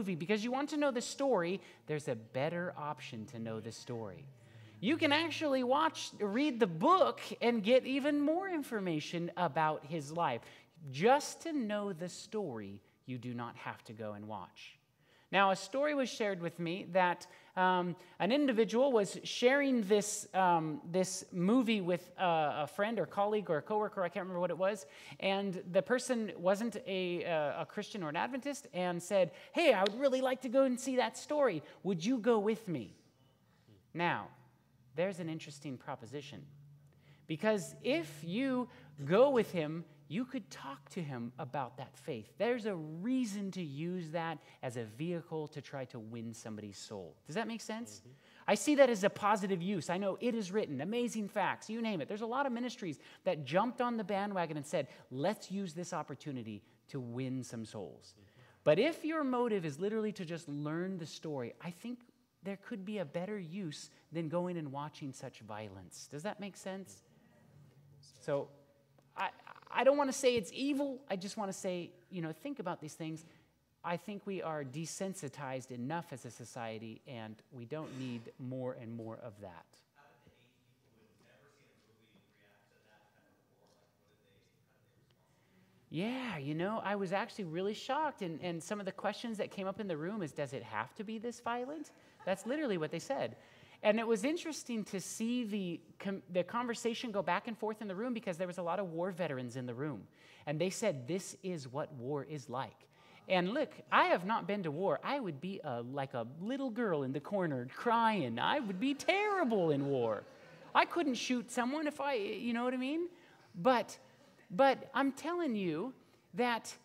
movie because you want to know the story, there's a better option to know the story. You can actually read the book and get even more information about his life. Just to know the story, you do not have to go and watch. Now, a story was shared with me that an individual was sharing this movie with a friend or colleague or a coworker, I can't remember what it was, and the person wasn't a Christian or an Adventist and said, hey, I would really like to go and see that story. Would you go with me? Now, there's an interesting proposition, because if you go with him, you could talk to him about that faith. There's a reason to use that as a vehicle to try to win somebody's soul. Does that make sense? Mm-hmm. I see that as a positive use. I know It Is Written, Amazing Facts, you name it. There's a lot of ministries that jumped on the bandwagon and said, let's use this opportunity to win some souls. Mm-hmm. But if your motive is literally to just learn the story, I think there could be a better use than going and watching such violence. Does that make sense? Mm-hmm. So I don't want to say it's evil. I just want to say, think about these things. I think we are desensitized enough as a society, and we don't need more and more of that. How did the 8 people who had never seen a movie react to that kind of war? How did they respond? Yeah, I was actually really shocked, and some of the questions that came up in the room is, does it have to be this violent? That's literally what they said. And it was interesting to see the conversation go back and forth in the room, because there was a lot of war veterans in the room. And they said, this is what war is like. And look, I have not been to war. I would be like a little girl in the corner crying. I would be terrible in war. I couldn't shoot someone if you know what I mean? But I'm telling you that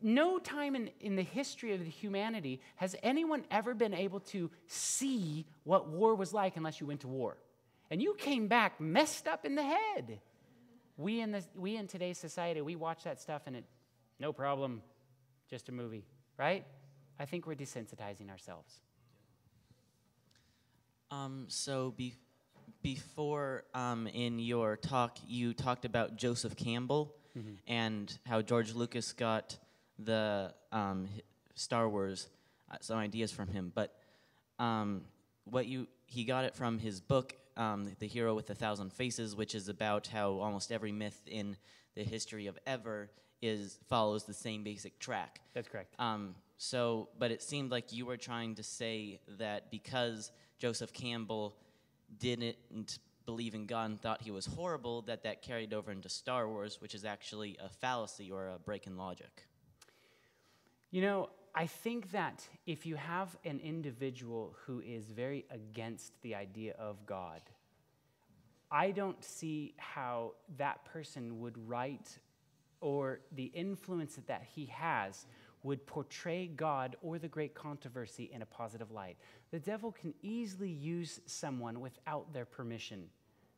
no time in the history of humanity has anyone ever been able to see what war was like unless you went to war. And you came back messed up in the head. We in today's society, we watch that stuff and no problem, just a movie, right? I think we're desensitizing ourselves. Before in your talk, you talked about Joseph Campbell mm-hmm. and how George Lucas got the Star Wars, some ideas from him, but he got it from his book, The Hero with 1,000 Faces, which is about how almost every myth in the history of ever follows the same basic track. That's correct. But it seemed like you were trying to say that because Joseph Campbell didn't believe in God and thought he was horrible, that carried over into Star Wars, which is actually a fallacy or a break in logic. I think that if you have an individual who is very against the idea of God, I don't see how that person would write, or the influence that he has would portray God or the great controversy in a positive light. The devil can easily use someone without their permission.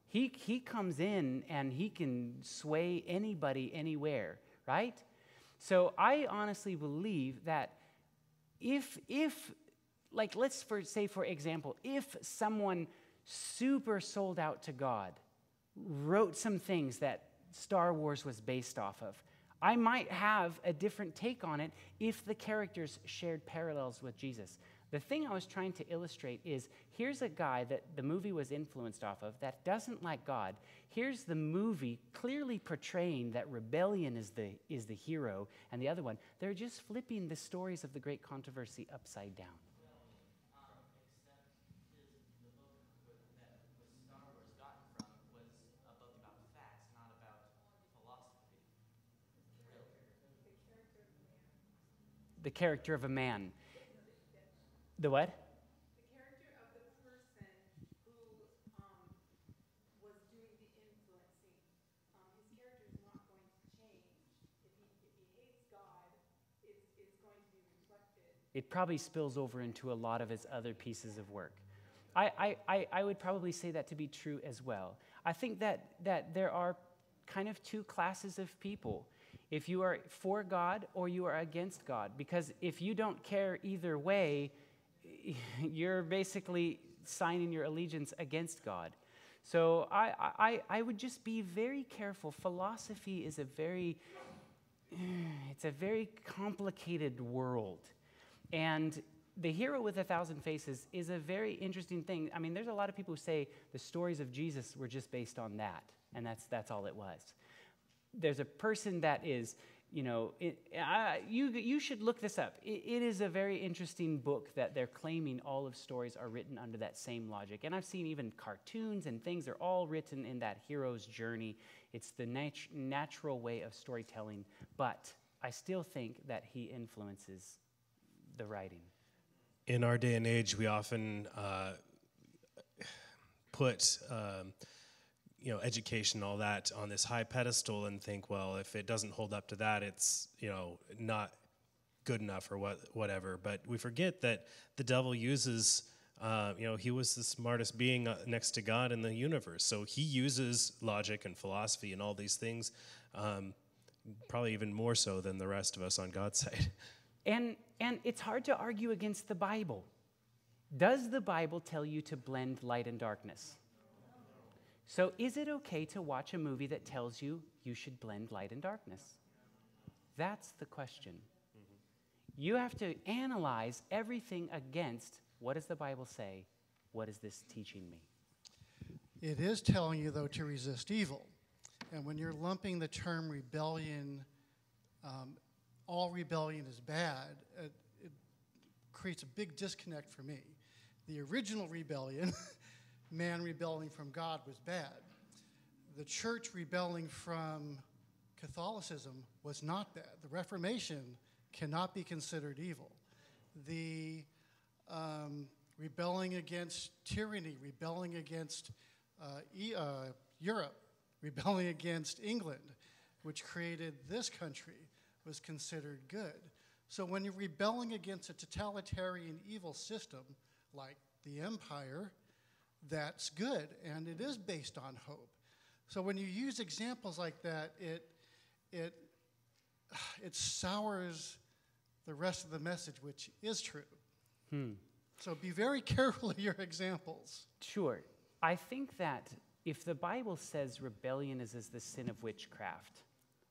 He comes in and he can sway anybody anywhere, right? So I honestly believe that if let's say, for example, if someone super sold out to God wrote some things that Star Wars was based off of, I might have a different take on it if the characters shared parallels with Jesus. The thing I was trying to illustrate is, here's a guy that the movie was influenced off of that doesn't like God. Here's the movie clearly portraying that rebellion is the hero, and the other one, they're just flipping the stories of the great controversy upside down. The character of a man. The what? The character of the person who was doing the influencing. His character is not going to change. If he hates God, it's going to be reflected. It probably spills over into a lot of his other pieces of work. I would probably say that to be true as well. I think that there are kind of two classes of people. If you are for God or you are against God. Because if you don't care either way, you're basically signing your allegiance against God. So I would just be very careful. Philosophy is it's a very complicated world. And the hero with 1,000 faces is a very interesting thing. I mean, there's a lot of people who say the stories of Jesus were just based on that, and that's all it was. There's a person that is, you should look this up. It is a very interesting book that they're claiming all of stories are written under that same logic. And I've seen even cartoons and things, they're all written in that hero's journey. It's the natural way of storytelling, but I still think that he influences the writing. In our day and age, we often put education, all that, on this high pedestal and think, well, if it doesn't hold up to that, it's not good enough or whatever. But we forget that the devil uses, he was the smartest being next to God in the universe. So he uses logic and philosophy and all these things, probably even more so than the rest of us on God's side. And it's hard to argue against the Bible. Does the Bible tell you to blend light and darkness? So is it okay to watch a movie that tells you you should blend light and darkness? That's the question. You have to analyze everything against what does the Bible say? What is this teaching me? It is telling you, though, to resist evil. And when you're lumping the term rebellion, all rebellion is bad, it creates a big disconnect for me. The original rebellion, man rebelling from God, was bad. The church rebelling from Catholicism was not bad. The Reformation cannot be considered evil. The rebelling against tyranny, rebelling against Europe, rebelling against England, which created this country, was considered good. So when you're rebelling against a totalitarian evil system like the empire, that's good, and it is based on hope. So when you use examples like that, it sours the rest of the message, which is true. So be very careful of your examples. Sure. I think that if the Bible says rebellion is as the sin of witchcraft,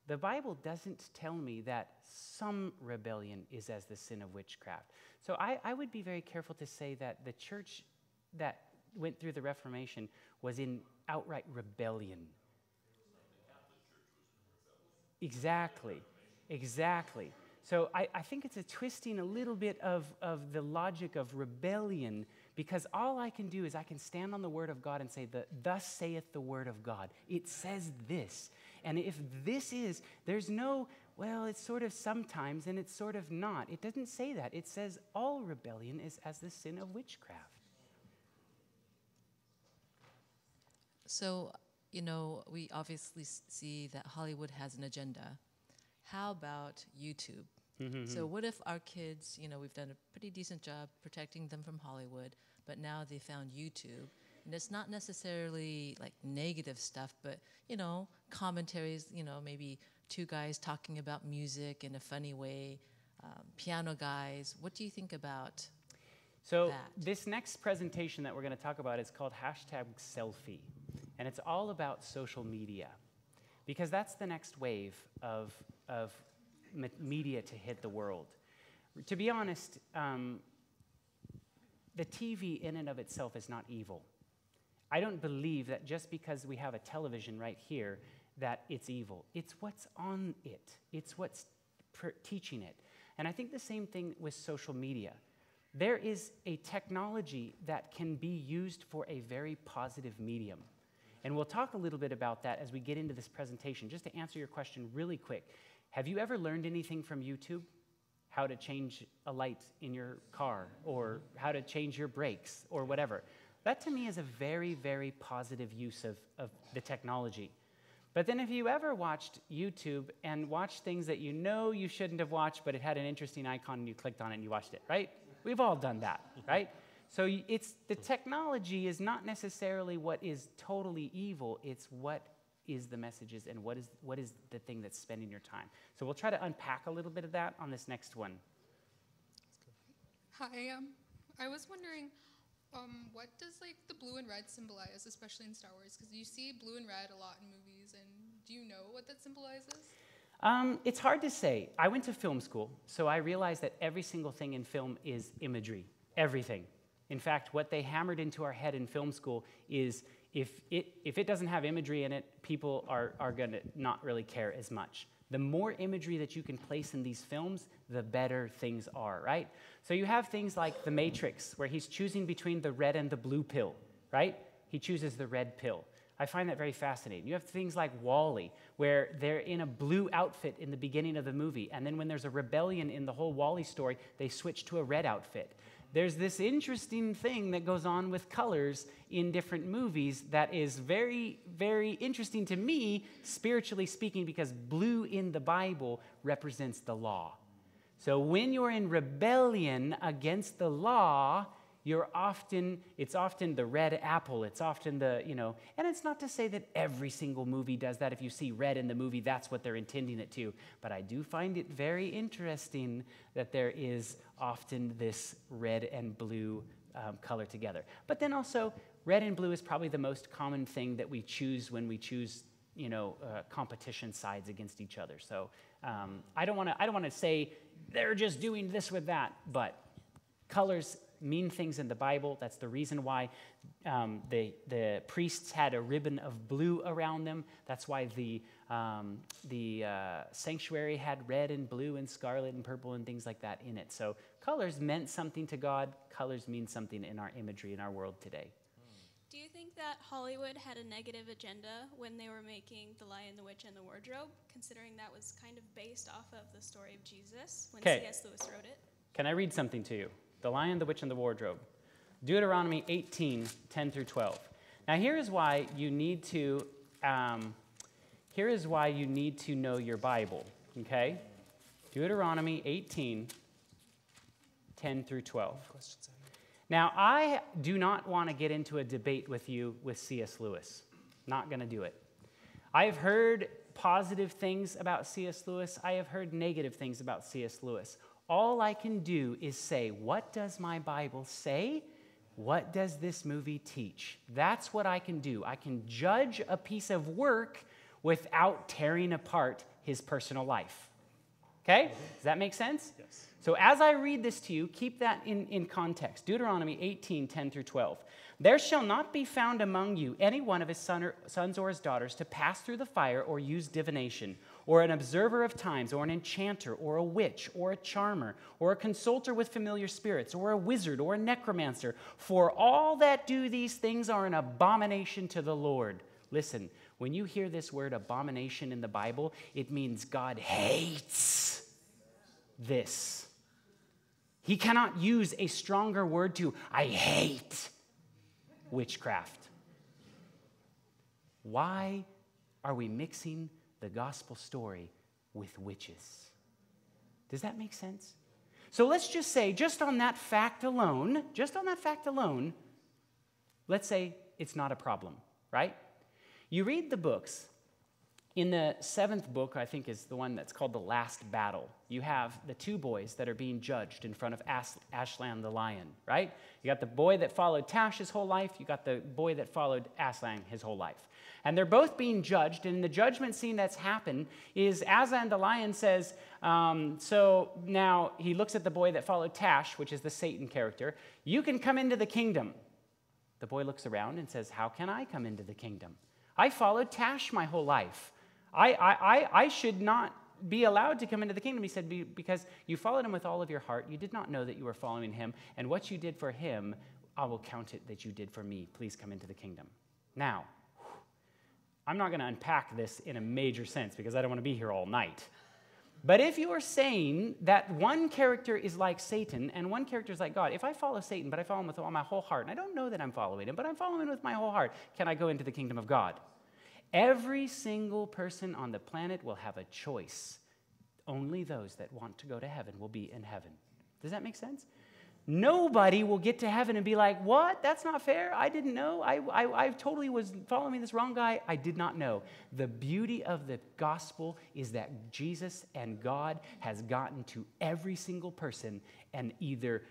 the Bible doesn't tell me that some rebellion is as the sin of witchcraft. So I would be very careful to say that the church that went through the Reformation was in outright rebellion. Exactly. So I think it's a twisting a little bit of the logic of rebellion, because all I can do is I can stand on the word of God and say, thus saith the word of God. It says this. And if this is, there's no, well, it's sort of sometimes and it's sort of not. It doesn't say that. It says all rebellion is as the sin of witchcraft. So, we obviously see that Hollywood has an agenda. How about YouTube? So what if our kids, we've done a pretty decent job protecting them from Hollywood, but now they found YouTube. And it's not necessarily like negative stuff, but, commentaries, maybe two guys talking about music in a funny way, piano guys. What do you think about So that? This next presentation that we're going to talk about is called #selfie. And it's all about social media, because that's the next wave of media to hit the world. To be honest, the TV in and of itself is not evil. I don't believe that just because we have a television right here that it's evil. It's what's on it. It's what's teaching it. And I think the same thing with social media. There is a technology that can be used for a very positive medium. And we'll talk a little bit about that as we get into this presentation. Just to answer your question really quick, have you ever learned anything from YouTube? How to change a light in your car, or how to change your brakes, or whatever. That to me is a very, very positive use of the technology. But then if you ever watched YouTube and watched things that you shouldn't have watched, but it had an interesting icon and you clicked on it and you watched it, right? We've all done that, right? So the technology is not necessarily what is totally evil, it's what is the messages and what is the thing that's spending your time. So we'll try to unpack a little bit of that on this next one. Hi, I was wondering, what does the blue and red symbolize, especially in Star Wars? Because you see blue and red a lot in movies, and do you know what that symbolizes? It's hard to say. I went to film school, so I realized that every single thing in film is imagery. Everything. In fact, what they hammered into our head in film school is if it doesn't have imagery in it, people are going to not really care as much. The more imagery that you can place in these films, the better things are, right? So you have things like The Matrix, where he's choosing between the red and the blue pill, right? He chooses the red pill. I find that very fascinating. You have things like Wall-E, where they're in a blue outfit in the beginning of the movie, and then when there's a rebellion in the whole Wall-E story, they switch to a red outfit. There's this interesting thing that goes on with colors in different movies that is very, very interesting to me, spiritually speaking, because blue in the Bible represents the law. So when you're in rebellion against the law, it's often the red apple. It's often and it's not to say that every single movie does that. If you see red in the movie, that's what they're intending it to. But I do find it very interesting that there is often this red and blue color together. But then also, red and blue is probably the most common thing that we choose when we choose, competition sides against each other. So I don't want to say they're just doing this with that, but colors mean things in the Bible. That's the reason why the priests had a ribbon of blue around them. That's why the sanctuary had red and blue and scarlet and purple and things like that in it. So colors meant something to God. Colors mean something in our imagery in our world today. Do you think that Hollywood had a negative agenda when they were making The Lion, the Witch, and the Wardrobe, considering that was kind of based off of the story of Jesus when C.S. Lewis wrote it? Can I read something to you? The Lion, the Witch, and the Wardrobe. Deuteronomy 18, 10 through 12. Now here is why you need to know your Bible, okay? Deuteronomy 18, 10 through 12. Now, I do not want to get into a debate with you with C.S. Lewis. Not going to do it. I have heard positive things about C.S. Lewis. I have heard negative things about C.S. Lewis. All I can do is say, what does my Bible say? What does this movie teach? That's what I can do. I can judge a piece of work without tearing apart his personal life. Okay? Does that make sense? Yes. So as I read this to you, keep that in context. Deuteronomy 18, 10 through 12. There shall not be found among you any one of his sons or his daughters to pass through the fire or use divination, or an observer of times, or an enchanter, or a witch, or a charmer, or a consulter with familiar spirits, or a wizard, or a necromancer. For all that do these things are an abomination to the Lord. Listen, when you hear this word abomination in the Bible, it means God hates this. He cannot use a stronger word to, I hate witchcraft. Why are we mixing the gospel story with witches? Does that make sense? So let's just say, just on that fact alone, let's say it's not a problem, right? You read the books. In the 7th book, I think is the one that's called The Last Battle. You have the 2 boys that are being judged in front of Aslan the lion, right? You got the boy that followed Tash his whole life. You got the boy that followed Aslan his whole life. And they're both being judged. And the judgment scene that's happened is Aslan the lion says, so now he looks at the boy that followed Tash, which is the Satan character. You can come into the kingdom. The boy looks around and says, how can I come into the kingdom? I followed Tash my whole life. I should not be allowed to come into the kingdom. He said, because you followed him with all of your heart. You did not know that you were following him. And what you did for him, I will count it that you did for me. Please come into the kingdom. Now, I'm not going to unpack this in a major sense because I don't want to be here all night. But if you are saying that one character is like Satan and one character is like God, if I follow Satan, but I follow him with all my whole heart, and I don't know that I'm following him, but I'm following him with my whole heart, can I go into the kingdom of God? Every single person on the planet will have a choice. Only those that want to go to heaven will be in heaven. Does that make sense? Nobody will get to heaven and be like, what? That's not fair. I didn't know. I totally was following this wrong guy. I did not know. The beauty of the gospel is that Jesus and God has gotten to every single person and either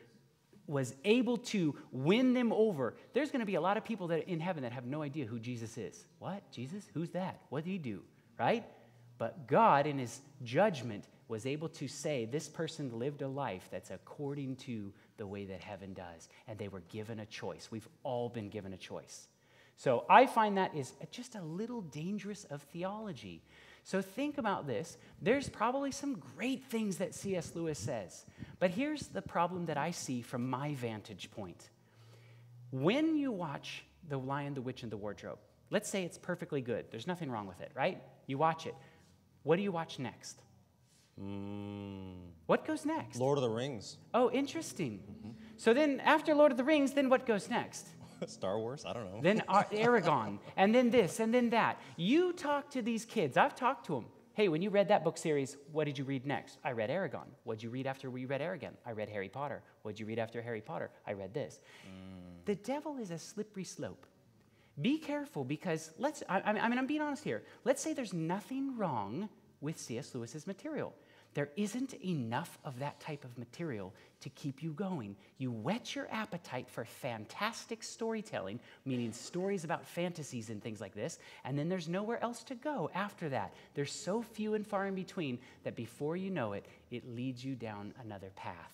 was able to win them over. There's going to be a lot of people that in heaven that have no idea who Jesus is. What? Jesus? Who's that? What did he do? Right? But God, in his judgment, was able to say this person lived a life that's according to the way that heaven does. And they were given a choice. We've all been given a choice. So I find that is just a little dangerous of theology. So think about this. There's probably some great things that C.S. Lewis says. But here's the problem that I see from my vantage point. When you watch The Lion, the Witch, and the Wardrobe, let's say it's perfectly good. There's nothing wrong with it, right? You watch it. What do you watch next? What goes next? Lord of the Rings. Oh, interesting. So then after Lord of the Rings, then what goes next? Star Wars? I don't know. Then Aragon, and then this, and then that. You talk to these kids. I've talked to them. Hey, when you read that book series, what did you read next? I read Aragon. What did you read after we read Aragon? I read Harry Potter. What did you read after Harry Potter? I read this. The devil is a slippery slope. Be careful because I'm being honest here. Let's say there's nothing wrong with C.S. Lewis's material. There isn't enough of that type of material to keep you going. You whet your appetite for fantastic storytelling, meaning stories about fantasies and things like this, and then there's nowhere else to go after that. There's so few and far in between that before you know it, it leads you down another path.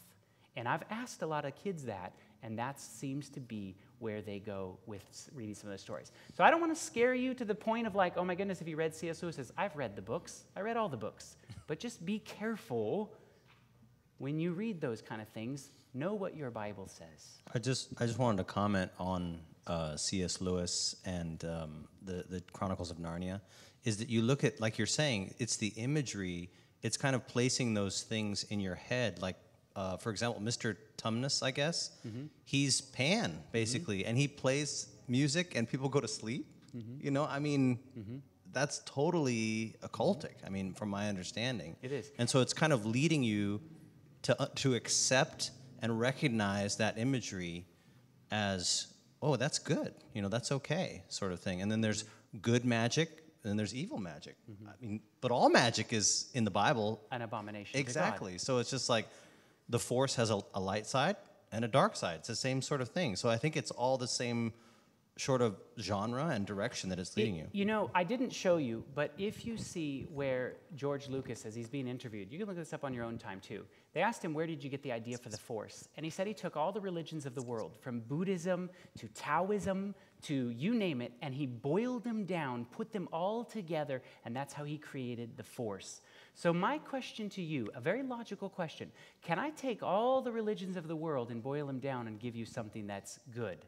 And I've asked a lot of kids that, and that seems to be where they go with reading some of those stories. So I don't want to scare you to the point of like, oh my goodness, if you read C.S. Lewis's, I've read the books. I read all the books. But just be careful when you read those kind of things. Know what your Bible says. I just wanted to comment on C.S. Lewis and the Chronicles of Narnia, is that you look at, like you're saying, it's the imagery, it's kind of placing those things in your head, like, for example, Mr. Tumnus, I guess, he's Pan, basically, and he plays music and people go to sleep. You know, I mean, that's totally occultic, I mean, from my understanding. It is. And so it's kind of leading you to accept and recognize that imagery as, oh, that's good, you know, that's okay, sort of thing. And then there's good magic, and then there's evil magic. I mean, but all magic is, in the Bible, an abomination. exactly. To God. So it's just like the Force has a light side and a dark side. It's the same sort of thing. So I think it's all the same sort of genre and direction that it's leading you. You know, I didn't show you, but if you see where George Lucas, as he's being interviewed, you can look this up on your own time too. They asked him, where did you get the idea for the Force? And he said he took all the religions of the world, from Buddhism to Taoism to you name it, and he boiled them down, put them all together, and that's how he created the Force. So my question to you, a very logical question, can I take all the religions of the world and boil them down and give you something that's good?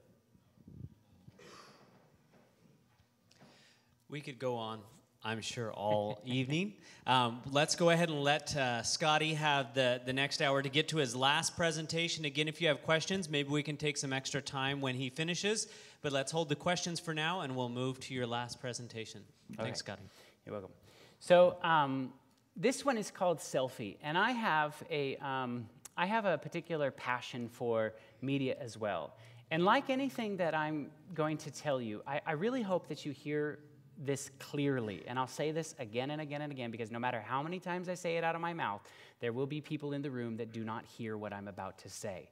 We could go on, I'm sure, all evening. Let's go ahead and let Scotty have the next hour to get to his last presentation. Again, if you have questions, maybe we can take some extra time when he finishes. But let's hold the questions for now, and we'll move to your last presentation. Thanks, Scotty. You're welcome. So this one is called Selfie, and I have a particular passion for media as well. And like anything that I'm going to tell you, I really hope that you hear this clearly. And I'll say this again and again and again, because no matter how many times I say it out of my mouth, there will be people in the room that do not hear what I'm about to say.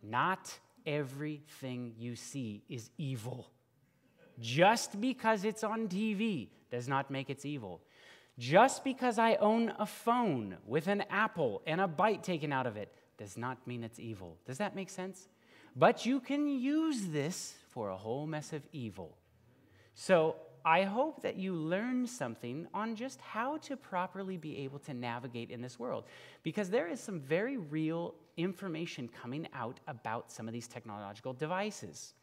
Not everything you see is evil. Just because it's on TV does not make it evil. Just because I own a phone with an apple and a bite taken out of it does not mean it's evil. Does that make sense? But you can use this for a whole mess of evil. So I hope that you learn something on just how to properly be able to navigate in this world, because there is some very real information coming out about some of these technological devices.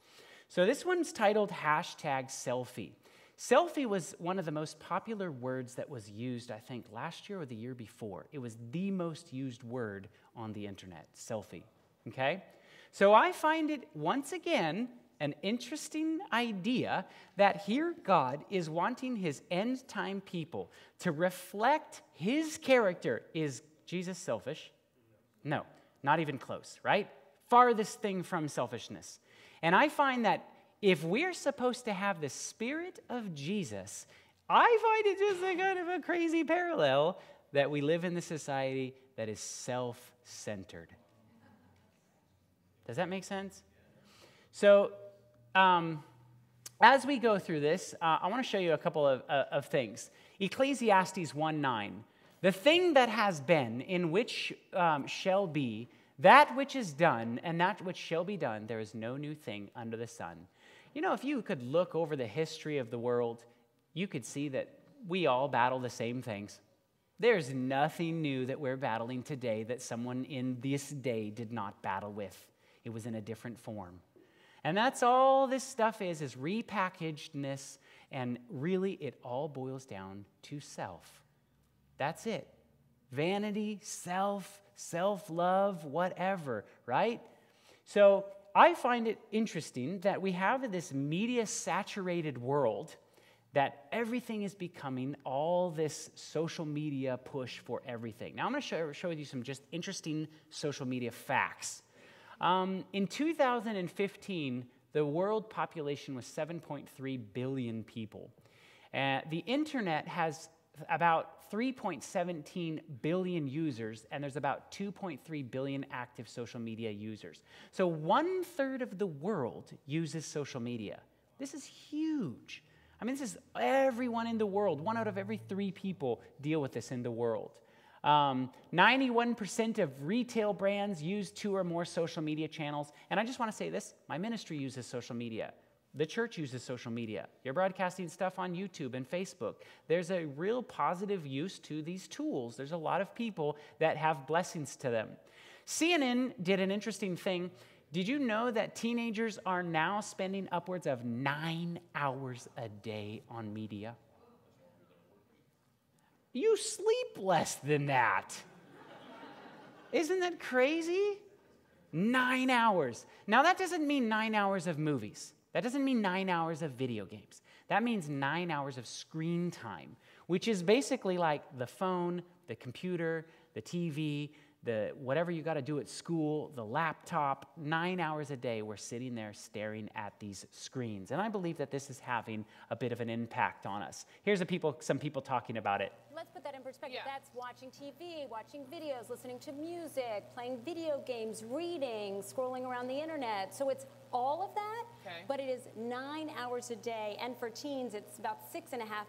So this one's titled #selfie. Selfie was one of the most popular words that was used, I think, last year or the year before. It was the most used word on the internet, selfie, okay? So I find it, once again, an interesting idea that here God is wanting his end-time people to reflect his character. Is Jesus selfish? No, not even close, right? Farthest thing from selfishness. And I find that if we're supposed to have the spirit of Jesus, I find it just a kind of a crazy parallel that we live in the society that is self-centered. Does that make sense? So, as we go through this, I want to show you a couple of things. Ecclesiastes 1:9. The thing that has been, in which shall be, that which is done, and that which shall be done, there is no new thing under the sun. You know, if you could look over the history of the world, you could see that we all battle the same things. There's nothing new that we're battling today that someone in this day did not battle with. It was in a different form. And that's all this stuff is repackagedness, and really it all boils down to self. That's it. Vanity, self-love, whatever, right? So I find it interesting that we have this media-saturated world that everything is becoming all this social media push for everything. Now I'm going to show you some just interesting social media facts. In 2015, the world population was 7.3 billion people. The internet has about 3.17 billion users, and there's about 2.3 billion active social media users. So 1/3 of the world uses social media. This is huge. I mean, this is everyone in the world. 1 out of every 3 people deal with this in the world. 91% of retail brands use 2 or more social media channels. And I just want to say this, my ministry uses social media. The church uses social media. You're broadcasting stuff on YouTube and Facebook. There's a real positive use to these tools. There's a lot of people that have blessings to them. CNN did an interesting thing. Did you know that teenagers are now spending upwards of 9 hours a day on media? You sleep less than that. Isn't that crazy? 9 hours. Now, that doesn't mean 9 hours of movies. That doesn't mean 9 hours of video games. That means 9 hours of screen time, which is basically like the phone, the computer, the TV, the whatever you got to do at school, the laptop. 9 hours a day we're sitting there staring at these screens. And I believe that this is having a bit of an impact on us. Here's some people talking about it. Let's put that in perspective. Yeah. That's watching TV, watching videos, listening to music, playing video games, reading, scrolling around the internet. So it's all of that, but it is 9 hours a day. And for teens, it's about 6.5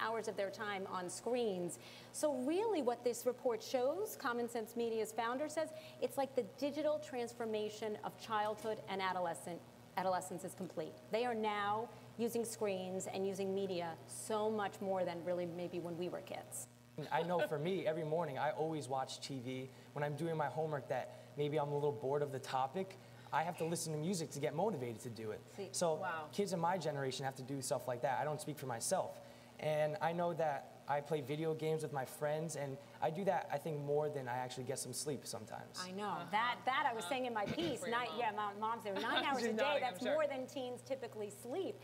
hours of their time on screens. So really what this report shows, Common Sense Media's founder says, it's like the digital transformation of childhood and adolescence is complete. They are now using screens and using media so much more than really maybe when we were kids. I know for me, every morning I always watch TV. When I'm doing my homework that maybe I'm a little bored of the topic, I have to listen to music to get motivated to do it. So kids in my generation have to do stuff like that. I don't speak for myself. And I know that I play video games with my friends, and I do that, I think, more than I actually get some sleep sometimes. I know. That I was saying in my piece. Mom's there 9 hours a day. That's more than teens typically sleep.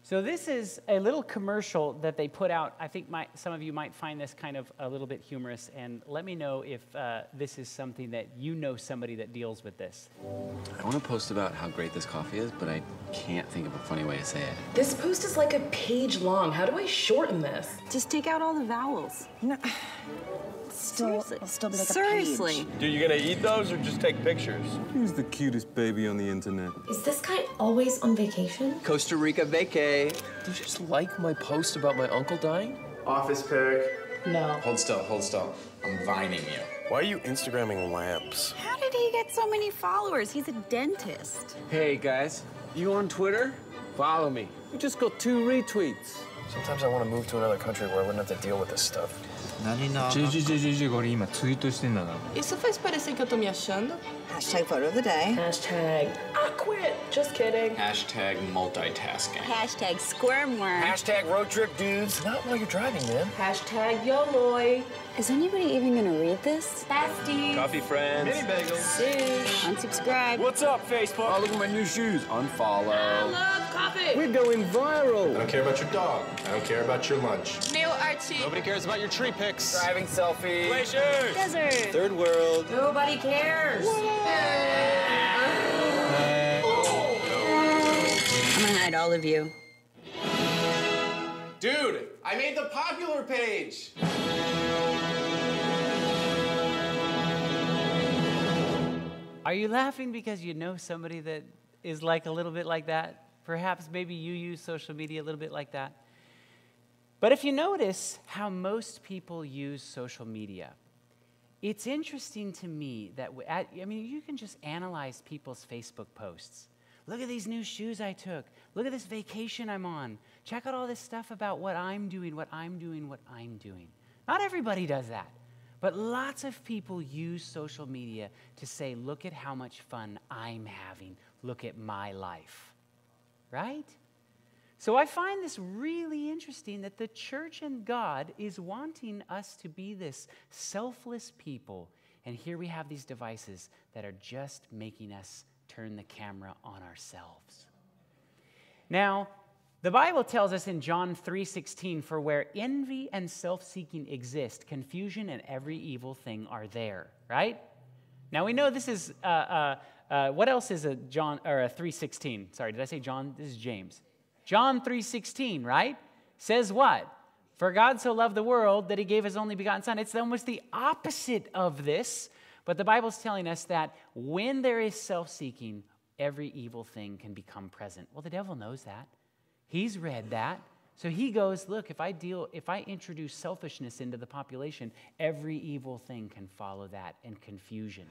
So this is a little commercial that they put out. I think some of you might find this kind of a little bit humorous, and let me know if this is something that you know somebody that deals with this. I want to post about how great this coffee is, but I can't think of a funny way to say it. This post is like a page long. How do I shorten this? Just take out all the vowels. No. It'll still be like a page. Dude, you gonna eat those or just take pictures? Who's the cutest baby on the internet? Is this guy always on vacation? Costa Rica vacay. Did you just like my post about my uncle dying? Office pic. No. Hold still. I'm vining you. Why are you Instagramming lamps? How did he get so many followers? He's a dentist. Hey, guys. You on Twitter? Follow me. You just got 2 retweets. Sometimes I want to move to another country where I wouldn't have to deal with this stuff. Isso faz parecer que eu tô me achando? Hashtag photo of the day. Hashtag I quit. Just kidding. Hashtag multitasking. Hashtag squirm worm. Hashtag road trip dudes. Not while you're driving, man. Hashtag YOLOI. Is anybody even gonna read this? Besties. Coffee friends. Mini bagels. Sush. Unsubscribe. What's up, Facebook? Oh, look at my new shoes. Unfollow. I love coffee. We're going viral. I don't care about your dog. I don't care about your lunch. New Archie. Nobody cares about your tree pics. Driving selfie. Glaciers. Desert. Third world. Nobody cares. I'm gonna hide all of you. Dude, I made the popular page. Are you laughing because you know somebody that is like a little bit like that. Perhaps maybe you use social media a little bit like that. But if you notice how most people use social media, it's interesting to me that, you can just analyze people's Facebook posts. Look at these new shoes I took. Look at this vacation I'm on. Check out all this stuff about what I'm doing, what I'm doing, what I'm doing. Not everybody does that. But lots of people use social media to say, look at how much fun I'm having. Look at my life. Right? So I find this really interesting that the church and God is wanting us to be this selfless people. And here we have these devices that are just making us turn the camera on ourselves. Now, the Bible tells us in John 3:16, for where envy and self-seeking exist, confusion and every evil thing are there, right? Now we know this is, what else is a John, or a 3:16? Sorry, did I say John? This is James. John 3:16, right? Says what? For God so loved the world that he gave his only begotten son. It's almost the opposite of this. But the Bible's telling us that when there is self-seeking, every evil thing can become present. Well, the devil knows that. He's read that. So he goes, look, if I introduce selfishness into the population, every evil thing can follow that, and confusion.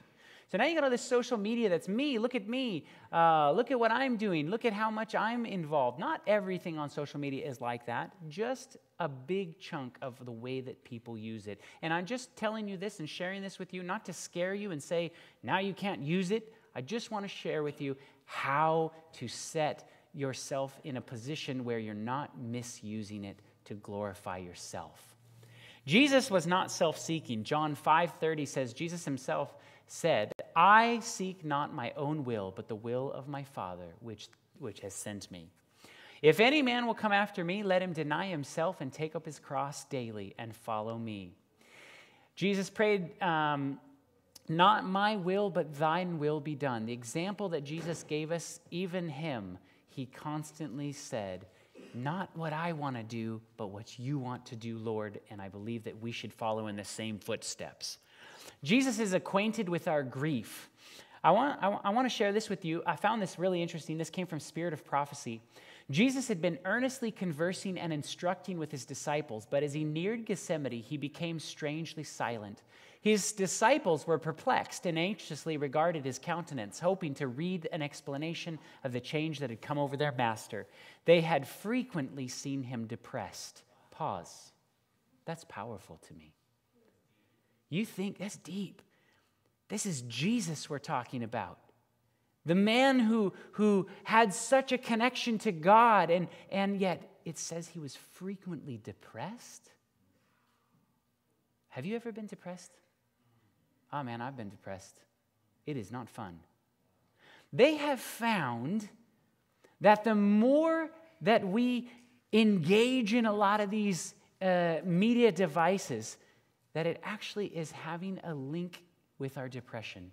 So now you got all this social media that's me. Look at me. Look at what I'm doing. Look at how much I'm involved. Not everything on social media is like that. Just a big chunk of the way that people use it. And I'm just telling you this and sharing this with you, not to scare you and say, now you can't use it. I just want to share with you how to set yourself in a position where you're not misusing it to glorify yourself. Jesus was not self-seeking. John 5:30 says, Jesus himself said, I seek not my own will, but the will of my Father, which has sent me. If any man will come after me, let him deny himself and take up his cross daily and follow me. Jesus prayed, not my will, but thine will be done. The example that Jesus gave us, even him, he constantly said, not what I want to do, but what you want to do, Lord. And I believe that we should follow in the same footsteps. Jesus is acquainted with our grief. I want to share this with you. I found this really interesting. This came from Spirit of Prophecy. Jesus had been earnestly conversing and instructing with his disciples, but as he neared Gethsemane, he became strangely silent. His disciples were perplexed and anxiously regarded his countenance, hoping to read an explanation of the change that had come over their master. They had frequently seen him depressed. Pause. That's powerful to me. You think that's deep. This is Jesus we're talking about. The man who had such a connection to God, and yet it says he was frequently depressed. Have you ever been depressed? Oh man, I've been depressed. It is not fun. They have found that the more that we engage in a lot of these media devices, that it actually is having a link with our depression.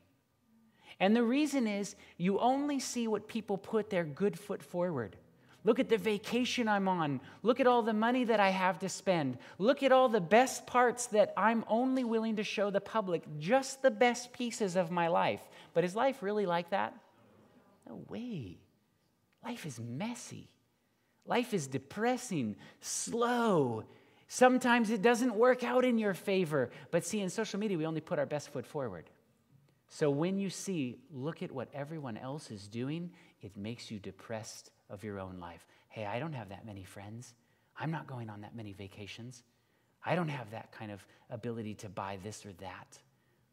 And the reason is you only see what people put their good foot forward. Look at the vacation I'm on. Look at all the money that I have to spend. Look at all the best parts that I'm only willing to show the public, just the best pieces of my life. But is life really like that? No way. Life is messy. Life is depressing, slow. Sometimes it doesn't work out in your favor. But see, in social media, we only put our best foot forward. So when you see, look at what everyone else is doing, it makes you depressed of your own life. Hey, I don't have that many friends. I'm not going on that many vacations. I don't have that kind of ability to buy this or that.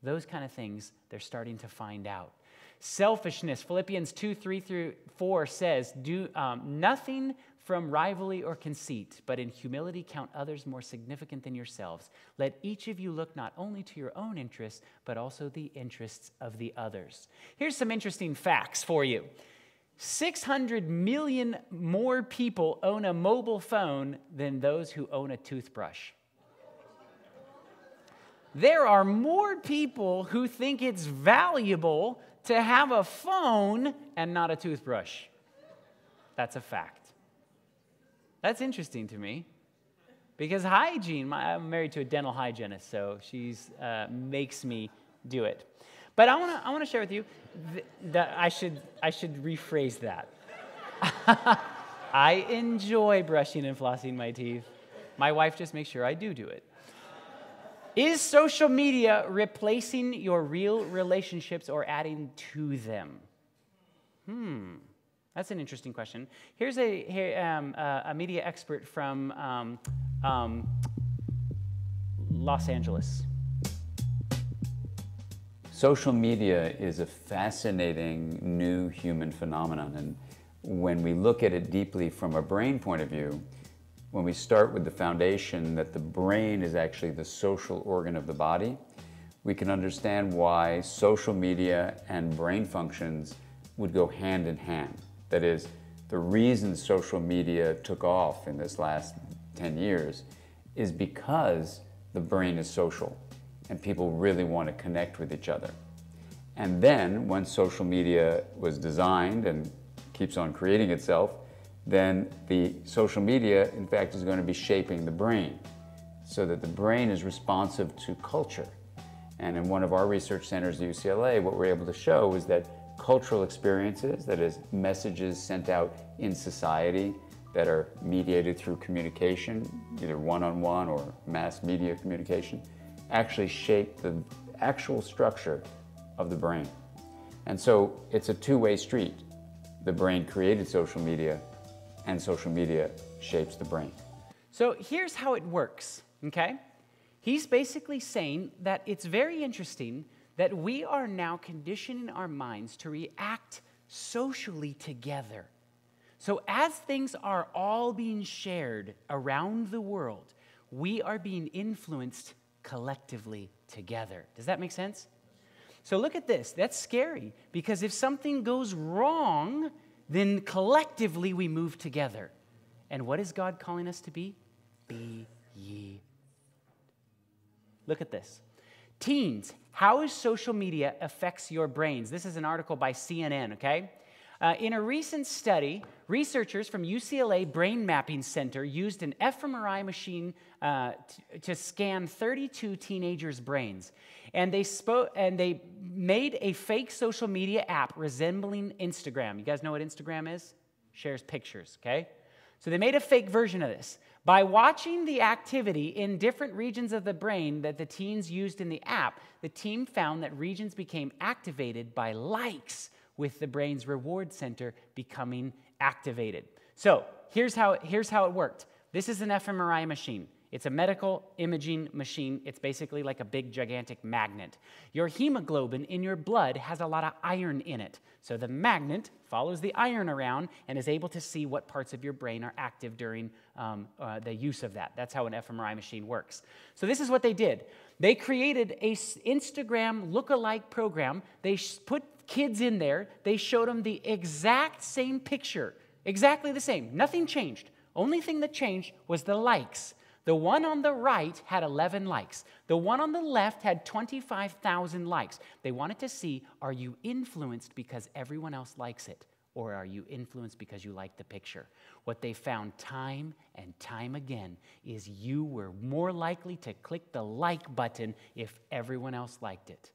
Those kind of things, they're starting to find out. Selfishness, Philippians 2:3-4 says, do nothing from rivalry or conceit, but in humility count others more significant than yourselves. Let each of you look not only to your own interests, but also the interests of the others. Here's some interesting facts for you. 600 million more people own a mobile phone than those who own a toothbrush. There are more people who think it's valuable to have a phone and not a toothbrush. That's a fact. That's interesting to me because hygiene, I'm married to a dental hygienist, so she makes me do it. But I want to share with you that I should rephrase that. I enjoy brushing and flossing my teeth. My wife just makes sure I do it. Is social media replacing your real relationships or adding to them? That's an interesting question. Here's a media expert from Los Angeles. Social media is a fascinating new human phenomenon, and when we look at it deeply from a brain point of view, when we start with the foundation that the brain is actually the social organ of the body, we can understand why social media and brain functions would go hand in hand. That is, the reason social media took off in this last 10 years is because the brain is social and people really want to connect with each other. And then, once social media was designed and keeps on creating itself, then the social media, in fact, is going to be shaping the brain so that the brain is responsive to culture. And in one of our research centers at UCLA, what we're able to show is that cultural experiences, that is, messages sent out in society that are mediated through communication, either one-on-one or mass media communication, actually shape the actual structure of the brain. And so it's a two-way street. The brain created social media, and social media shapes the brain. So here's how it works, okay? He's basically saying that it's very interesting that we are now conditioning our minds to react socially together. So as things are all being shared around the world, we are being influenced collectively together. Does that make sense? So look at this. That's scary, because if something goes wrong, then collectively we move together. And what is God calling us to be? Be ye. Look at this. Teens, how social media affects your brains? This is an article by CNN, okay? In a recent study, researchers from UCLA Brain Mapping Center used an fMRI machine to scan 32 teenagers' brains. And they made a fake social media app resembling Instagram. You guys know what Instagram is? Shares pictures, okay? So they made a fake version of this. By watching the activity in different regions of the brain that the teens used in the app, the team found that regions became activated by likes, with the brain's reward center becoming activated. So here's how it worked. This is an fMRI machine. It's a medical imaging machine. It's basically like a big, gigantic magnet. Your hemoglobin in your blood has a lot of iron in it. So the magnet follows the iron around and is able to see what parts of your brain are active during the use of that. That's how an fMRI machine works. So this is what they did. They created a Instagram lookalike program. They put kids in there. They showed them the exact same picture. Exactly the same. Nothing changed. Only thing that changed was the likes. The one on the right had 11 likes. The one on the left had 25,000 likes. They wanted to see, are you influenced because everyone else likes it? Or are you influenced because you like the picture? What they found time and time again is you were more likely to click the like button if everyone else liked it.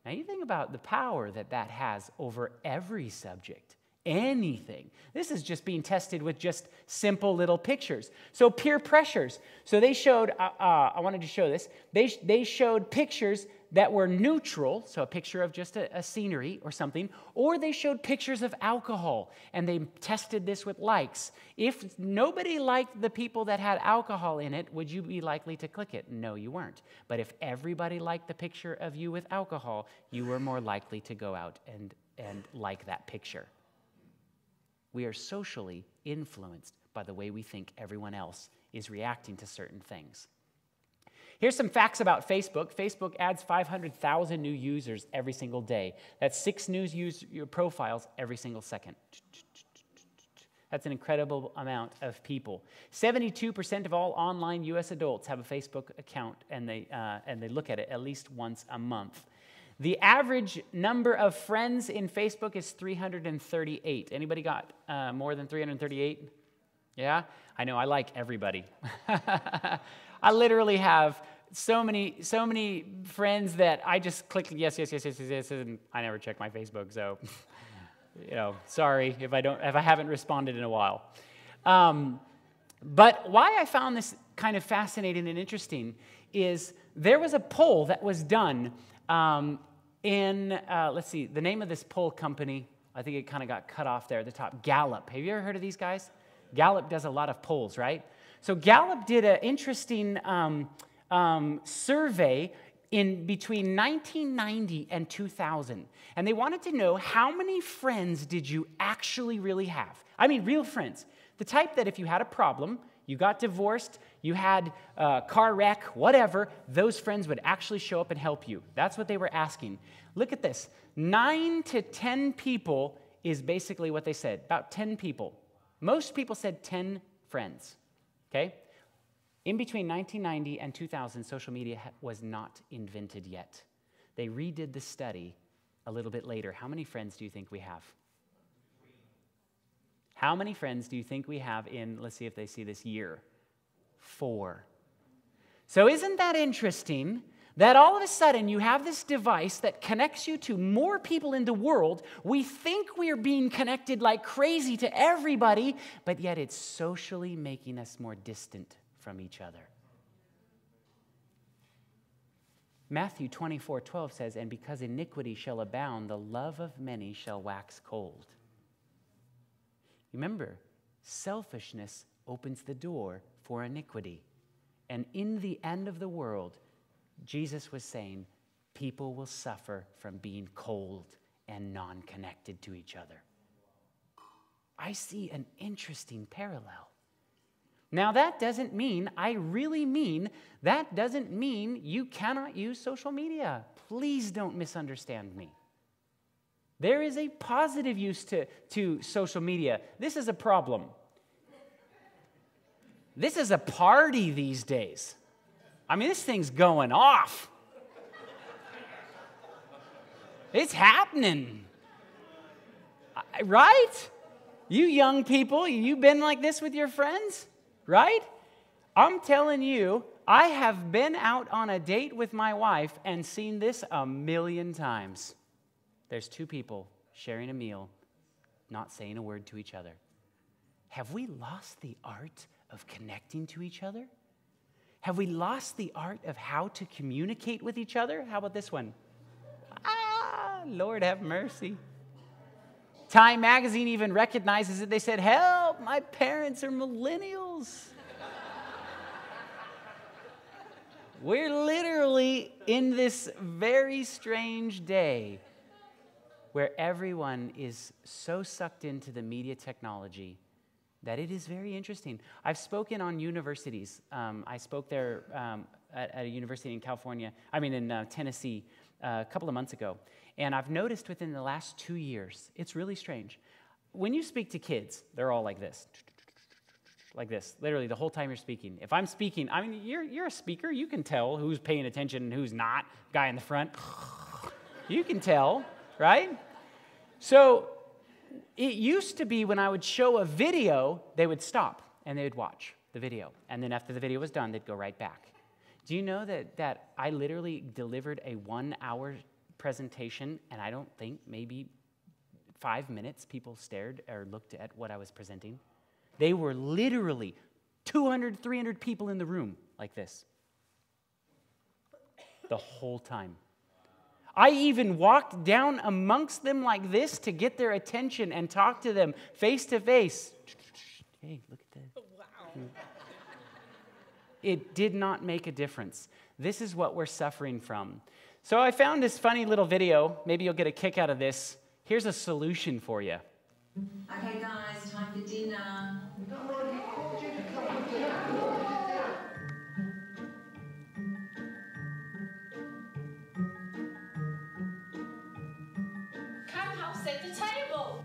Now you think about the power that has over every subject. Anything. This is just being tested with just simple little pictures. So peer pressures. So they showed, I wanted to show this. They showed pictures that were neutral, so a picture of just a scenery or something, or they showed pictures of alcohol, and they tested this with likes. If nobody liked the people that had alcohol in it, would you be likely to click it? No, you weren't. But if everybody liked the picture of you with alcohol, you were more likely to go out and like that picture. We are socially influenced by the way we think everyone else is reacting to certain things. Here's some facts about Facebook. Facebook adds 500,000 new users every single day. That's 6 new profiles every single second. That's an incredible amount of people. 72% of all online U.S. adults have a Facebook account, and they look at it at least once a month. The average number of friends in Facebook is 338. Anybody got more than 338? Yeah? I know, I like everybody. I literally have so many friends that I just click yes, and I never check my Facebook. So, sorry if I haven't responded in a while. But why I found this kind of fascinating and interesting is there was a poll that was done in, let's see, the name of this poll company, I think it kind of got cut off there at the top, Gallup. Have you ever heard of these guys? Gallup does a lot of polls, right? So Gallup did an interesting survey in between 1990 and 2000. And they wanted to know how many friends did you actually really have? I mean, real friends. The type that if you had a problem, you got divorced, you had a car wreck, whatever, those friends would actually show up and help you. That's what they were asking. Look at this. 9 to 10 people is basically what they said, about 10 people. Most people said 10 friends, okay? In between 1990 and 2000, social media was not invented yet. They redid the study a little bit later. How many friends do you think we have? How many friends do you think we have in, let's see if they see this year? 4. So isn't that interesting that all of a sudden you have this device that connects you to more people in the world? We think we're being connected like crazy to everybody, but yet it's socially making us more distant from each other. Matthew 24:12 says, "And because iniquity shall abound, the love of many shall wax cold." Remember, selfishness opens the door for iniquity. And in the end of the world, Jesus was saying, people will suffer from being cold and non-connected to each other. I see an interesting parallel. Now, that doesn't mean, that doesn't mean you cannot use social media. Please don't misunderstand me. There is a positive use to social media. This is a problem. This is a party these days. I mean, this thing's going off. It's happening. Right? You young people, you been like this with your friends? Right? I'm telling you, I have been out on a date with my wife and seen this a million times. There's 2 people sharing a meal, not saying a word to each other. Have we lost the art of connecting to each other? Have we lost the art of how to communicate with each other? How about this one? Lord have mercy. Time magazine even recognizes it. They said, help, my parents are millennials. We're literally in this very strange day where everyone is so sucked into the media technology that it is very interesting. I've spoken on universities. I spoke there at a university in Tennessee a couple of months ago. And I've noticed within the last 2 years, it's really strange. When you speak to kids, they're all like this. Like this, literally the whole time you're speaking. If I'm speaking, you're a speaker. You can tell who's paying attention and who's not. Guy in the front. You can tell, right? So it used to be when I would show a video, they would stop and they would watch the video. And then after the video was done, they'd go right back. Do you know that I literally delivered a 1-hour presentation, and I don't think maybe 5 minutes people stared or looked at what I was presenting? They were literally 200, 300 people in the room like this the whole time. I even walked down amongst them like this to get their attention and talk to them face to face. Hey, look at that. Wow. It did not make a difference. This is what we're suffering from. So I found this funny little video. Maybe you'll get a kick out of this. Here's a solution for you. Okay, guys, time for dinner. Come help set the table.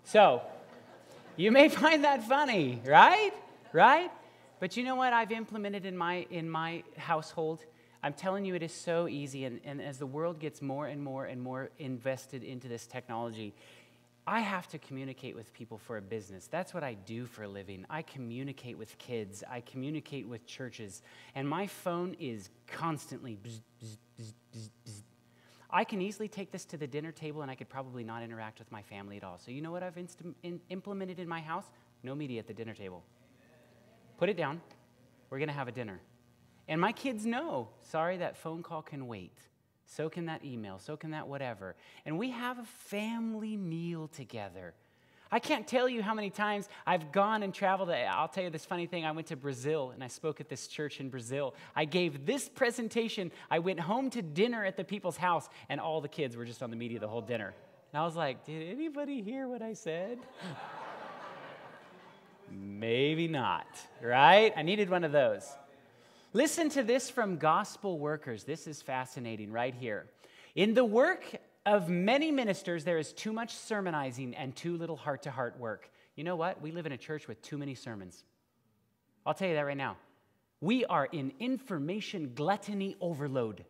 So, you may find that funny, right? Right? But you know what I've implemented in my household? I'm telling you, it is so easy. And as the world gets more and more and more invested into this technology, I have to communicate with people for a business. That's what I do for a living. I communicate with kids. I communicate with churches. And my phone is constantly bzz, bzz, bzz, bzz, bzz. I can easily take this to the dinner table and I could probably not interact with my family at all. So you know what I've implemented in my house? No media at the dinner table. Put it down. We're going to have a dinner. And my kids know, sorry, that phone call can wait. So can that email. So can that whatever. And we have a family meal together. I can't tell you how many times I've gone and traveled. I'll tell you this funny thing. I went to Brazil, and I spoke at this church in Brazil. I gave this presentation. I went home to dinner at the people's house, and all the kids were just on the media the whole dinner. And I was like, did anybody hear what I said? Maybe not, right? I needed one of those. Listen to this from gospel workers. This is fascinating right here. In the work of many ministers, there is too much sermonizing and too little heart-to-heart work. You know what? We live in a church with too many sermons. I'll tell you that right now. We are in information gluttony overload.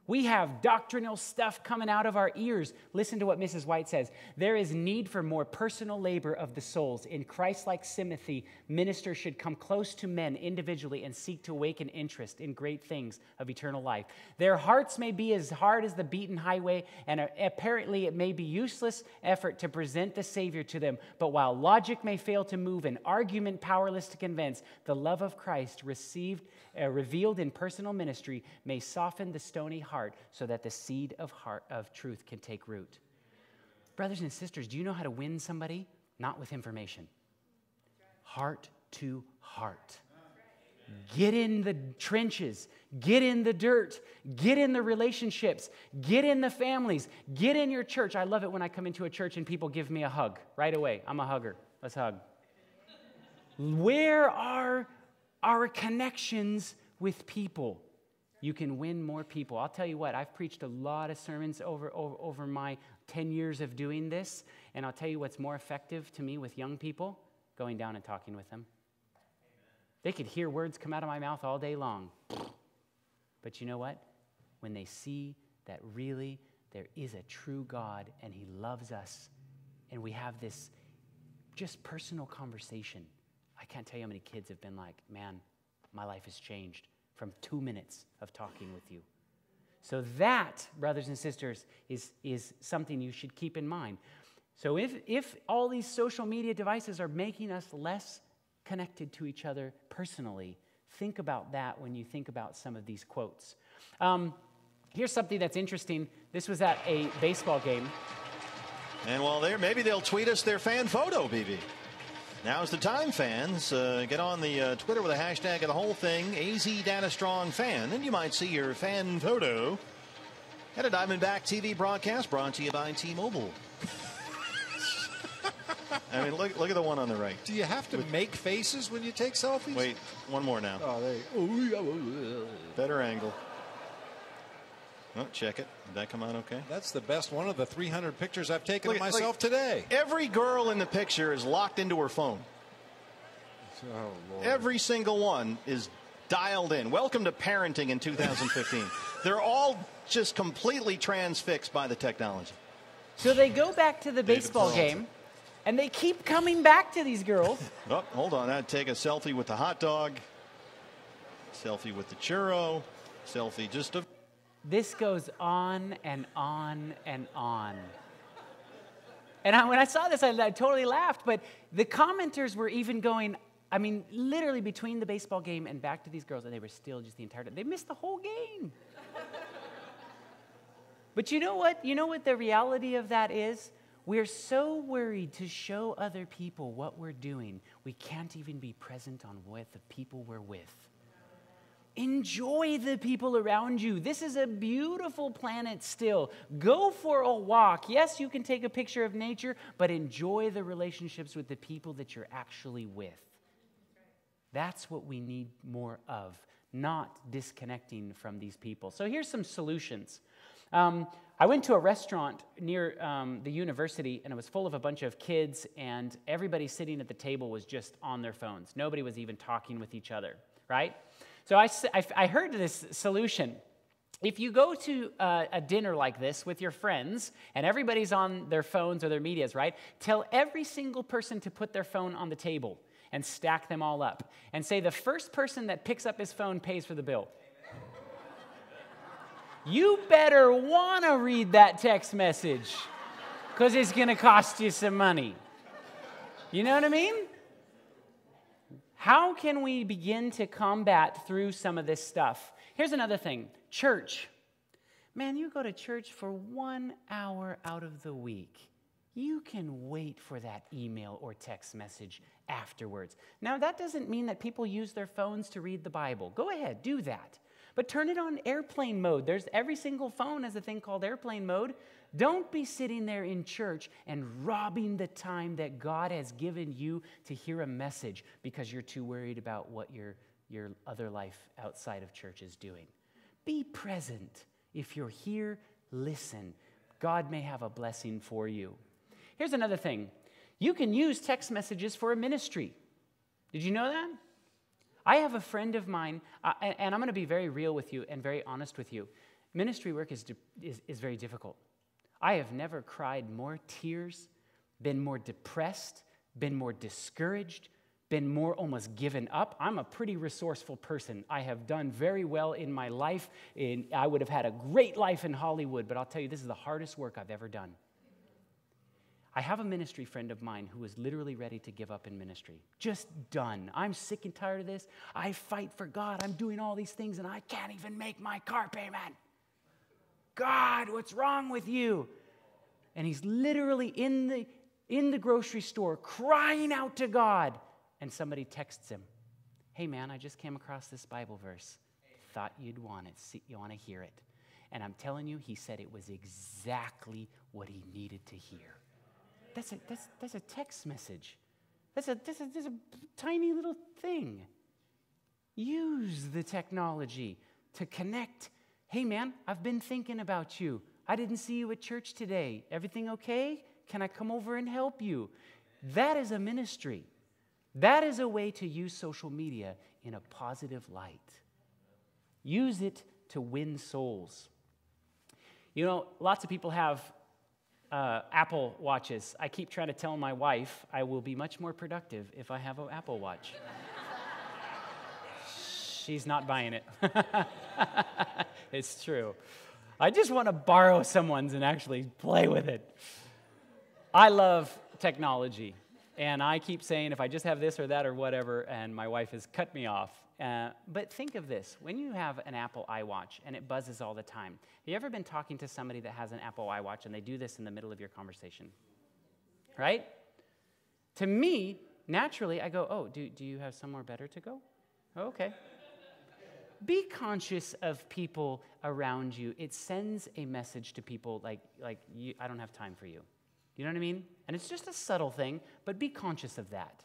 We have doctrinal stuff coming out of our ears. Listen to what Mrs. White says. There is need for more personal labor of the souls. In Christ-like sympathy, ministers should come close to men individually and seek to awaken interest in great things of eternal life. Their hearts may be as hard as the beaten highway, and apparently it may be useless effort to present the Savior to them. But while logic may fail to move and argument powerless to convince, the love of Christ revealed in personal ministry may soften the stony heart so that the seed of truth can take root. Brothers and sisters, do you know how to win somebody? Not with information. Heart to heart. Get in the trenches. Get in the dirt. Get in the relationships. Get in the families. Get in your church. I love it when I come into a church and people give me a hug right away. I'm a hugger. Let's hug. Where are our connections with people? You can win more people. I'll tell you what, I've preached a lot of sermons over my 10 years of doing this, and I'll tell you what's more effective to me with young people, going down and talking with them. They could hear words come out of my mouth all day long. But you know what? When they see that really there is a true God and He loves us, and we have this just personal conversation, I can't tell you how many kids have been like, man, my life has changed from 2 minutes of talking with you. So that, brothers and sisters, is something you should keep in mind. So if all these social media devices are making us less connected to each other personally, think about that when you think about some of these quotes. Here's something that's interesting. This was at a baseball game. And while maybe they'll tweet us their fan photo, BB. Now's the time, fans. Get on the Twitter with a hashtag of the whole thing, AZ-Strong-Fan, and you might see your fan photo at a Diamondback TV broadcast brought to you by T-Mobile. I mean, look at the one on the right. Do you have to make faces when you take selfies? Wait, one more now. Oh, there you go. Better angle. Oh, check it. Did that come out okay? That's the best one of the 300 pictures I've taken of myself today. Every girl in the picture is locked into her phone. Oh, Lord. Every single one is dialed in. Welcome to parenting in 2015. They're all just completely transfixed by the technology. So they go back to the baseball game, and they keep coming back to these girls. Oh, hold on. I'd take a selfie with the hot dog, selfie with the churro, selfie just of... This goes on and on and on. And when I saw this, I totally laughed. But the commenters were even going, I mean, literally between the baseball game and back to these girls, and they were still just the entire time. They missed the whole game. But you know what? You know what the reality of that is? We're so worried to show other people what we're doing, we can't even be present with the people we're with. Enjoy the people around you. This is a beautiful planet still. Go for a walk. Yes, you can take a picture of nature, but enjoy the relationships with the people that you're actually with. That's what we need more of, not disconnecting from these people. So here's some solutions. I went to a restaurant near the university, and it was full of a bunch of kids, and everybody sitting at the table was just on their phones. Nobody was even talking with each other, right? So I heard this solution. If you go to a dinner like this with your friends, and everybody's on their phones or their medias, right? Tell every single person to put their phone on the table and stack them all up. And say the first person that picks up his phone pays for the bill. You better want to read that text message, because it's going to cost you some money. You know what I mean? How can we begin to combat through some of this stuff? Here's another thing. Church. Man, you go to church for 1 hour out of the week. You can wait for that email or text message afterwards. Now, that doesn't mean that people use their phones to read the Bible. Go ahead, do that. But turn it on airplane mode. Every single phone has a thing called airplane mode. Don't be sitting there in church and robbing the time that God has given you to hear a message because you're too worried about what your other life outside of church is doing. Be present. If you're here, listen. God may have a blessing for you. Here's another thing. You can use text messages for a ministry. Did you know that? I have a friend of mine, and I'm going to be very real with you and very honest with you. Ministry work is very difficult. I have never cried more tears, been more depressed, been more discouraged, been more almost given up. I'm a pretty resourceful person. I have done very well in my life. I would have had a great life in Hollywood, but I'll tell you, this is the hardest work I've ever done. I have a ministry friend of mine who is literally ready to give up in ministry. Just done. I'm sick and tired of this. I fight for God. I'm doing all these things, and I can't even make my car payment. God, what's wrong with you? And he's literally in the grocery store crying out to God. And somebody texts him, hey, man, I just came across this Bible verse. Thought you'd want it. See, you want to hear it. And I'm telling you, he said it was exactly what he needed to hear. That's a text message. That's a tiny little thing. Use the technology to connect. Hey, man, I've been thinking about you. I didn't see you at church today. Everything okay? Can I come over and help you? That is a ministry. That is a way to use social media in a positive light. Use it to win souls. You know, lots of people have Apple Watches. I keep trying to tell my wife I will be much more productive if I have an Apple Watch. She's not buying it. It's true. I just want to borrow someone's and actually play with it. I love technology, and I keep saying if I just have this or that or whatever, and my wife has cut me off. But think of this. When you have an Apple iWatch and it buzzes all the time, have you ever been talking to somebody that has an Apple iWatch and they do this in the middle of your conversation? Right? To me, naturally, I go, oh, do you have somewhere better to go? Oh, okay. Be conscious of people around you. It sends a message to people like I don't have time for you. You know what I mean? And it's just a subtle thing, but be conscious of that.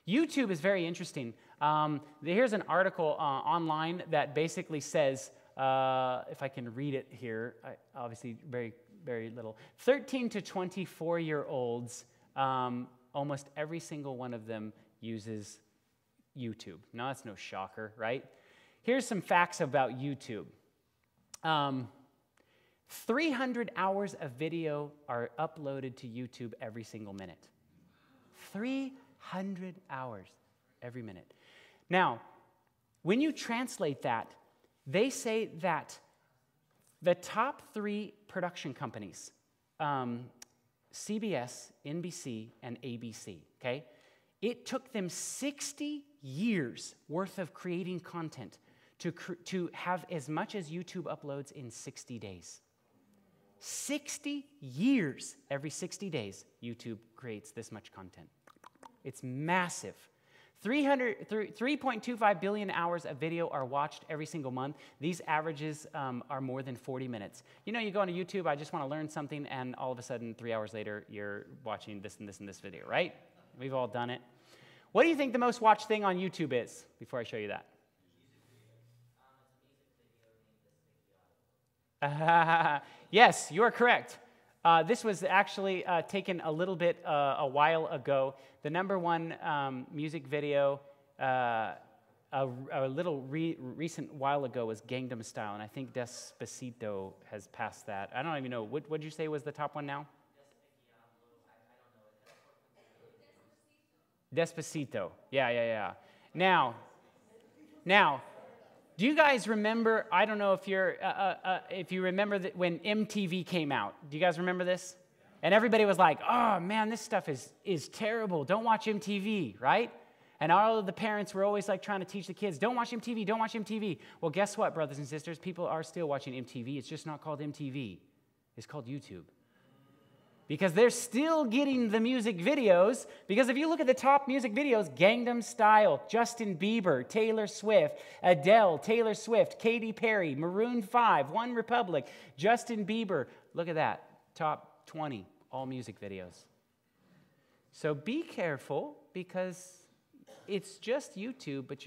YouTube is very interesting. Here's an article online that basically says, if I can read it here, obviously very, very little. 13 to 24-year-olds, almost every single one of them uses YouTube. Now, that's no shocker, right? Here's some facts about YouTube. 300 hours of video are uploaded to YouTube every single minute. 300 hours every minute. Now, when you translate that, they say that the top 3 production companies, CBS, NBC, and ABC, okay, it took them 60 years worth of creating content to have as much as YouTube uploads in 60 days. 60 years, every 60 days, YouTube creates this much content. It's massive. 3.25 billion hours of video are watched every single month. These averages are more than 40 minutes. You know, you go on YouTube, I just want to learn something, and all of a sudden, 3 hours later, you're watching this and this and this video, right? We've all done it. What do you think the most watched thing on YouTube is, before I show you that? Yes, you are correct. This was actually taken a little bit a while ago. The number one music video a little recent while ago was Gangnam Style, and I think Despacito has passed that. I don't even know. What did you say was the top one now? Despacito. Yeah. Now, do you guys remember, I don't know if you remember that when MTV came out. Do you guys remember this? And everybody was like, oh man, this stuff is terrible. Don't watch MTV, right? And all of the parents were always like trying to teach the kids, don't watch MTV, don't watch MTV. Well, guess what, brothers and sisters? People are still watching MTV. It's just not called MTV. It's called YouTube. Because they're still getting the music videos. Because if you look at the top music videos, Gangnam Style, Justin Bieber, Taylor Swift, Adele, Taylor Swift, Katy Perry, Maroon 5, One Republic, Justin Bieber. Look at that, top 20, all music videos. So be careful, because it's just YouTube, but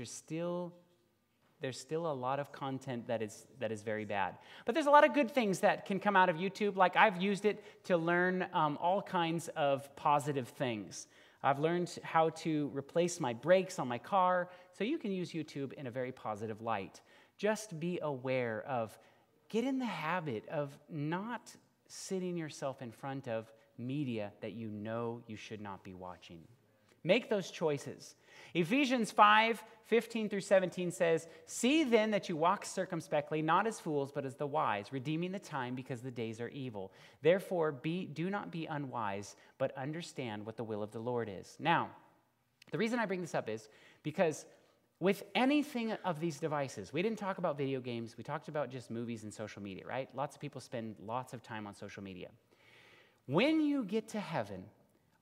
there's still a lot of content that is very bad. But there's a lot of good things that can come out of YouTube. Like, I've used it to learn all kinds of positive things. I've learned how to replace my brakes on my car, so you can use YouTube in a very positive light. Just be aware of, get in the habit of not sitting yourself in front of media that you know you should not be watching. Make those choices. Ephesians 5:15 through 17 says, see then that you walk circumspectly, not as fools, but as the wise, redeeming the time because the days are evil. Therefore, do not be unwise, but understand what the will of the Lord is. Now, the reason I bring this up is because with anything of these devices, we didn't talk about video games, we talked about just movies and social media, right? Lots of people spend lots of time on social media. When you get to heaven,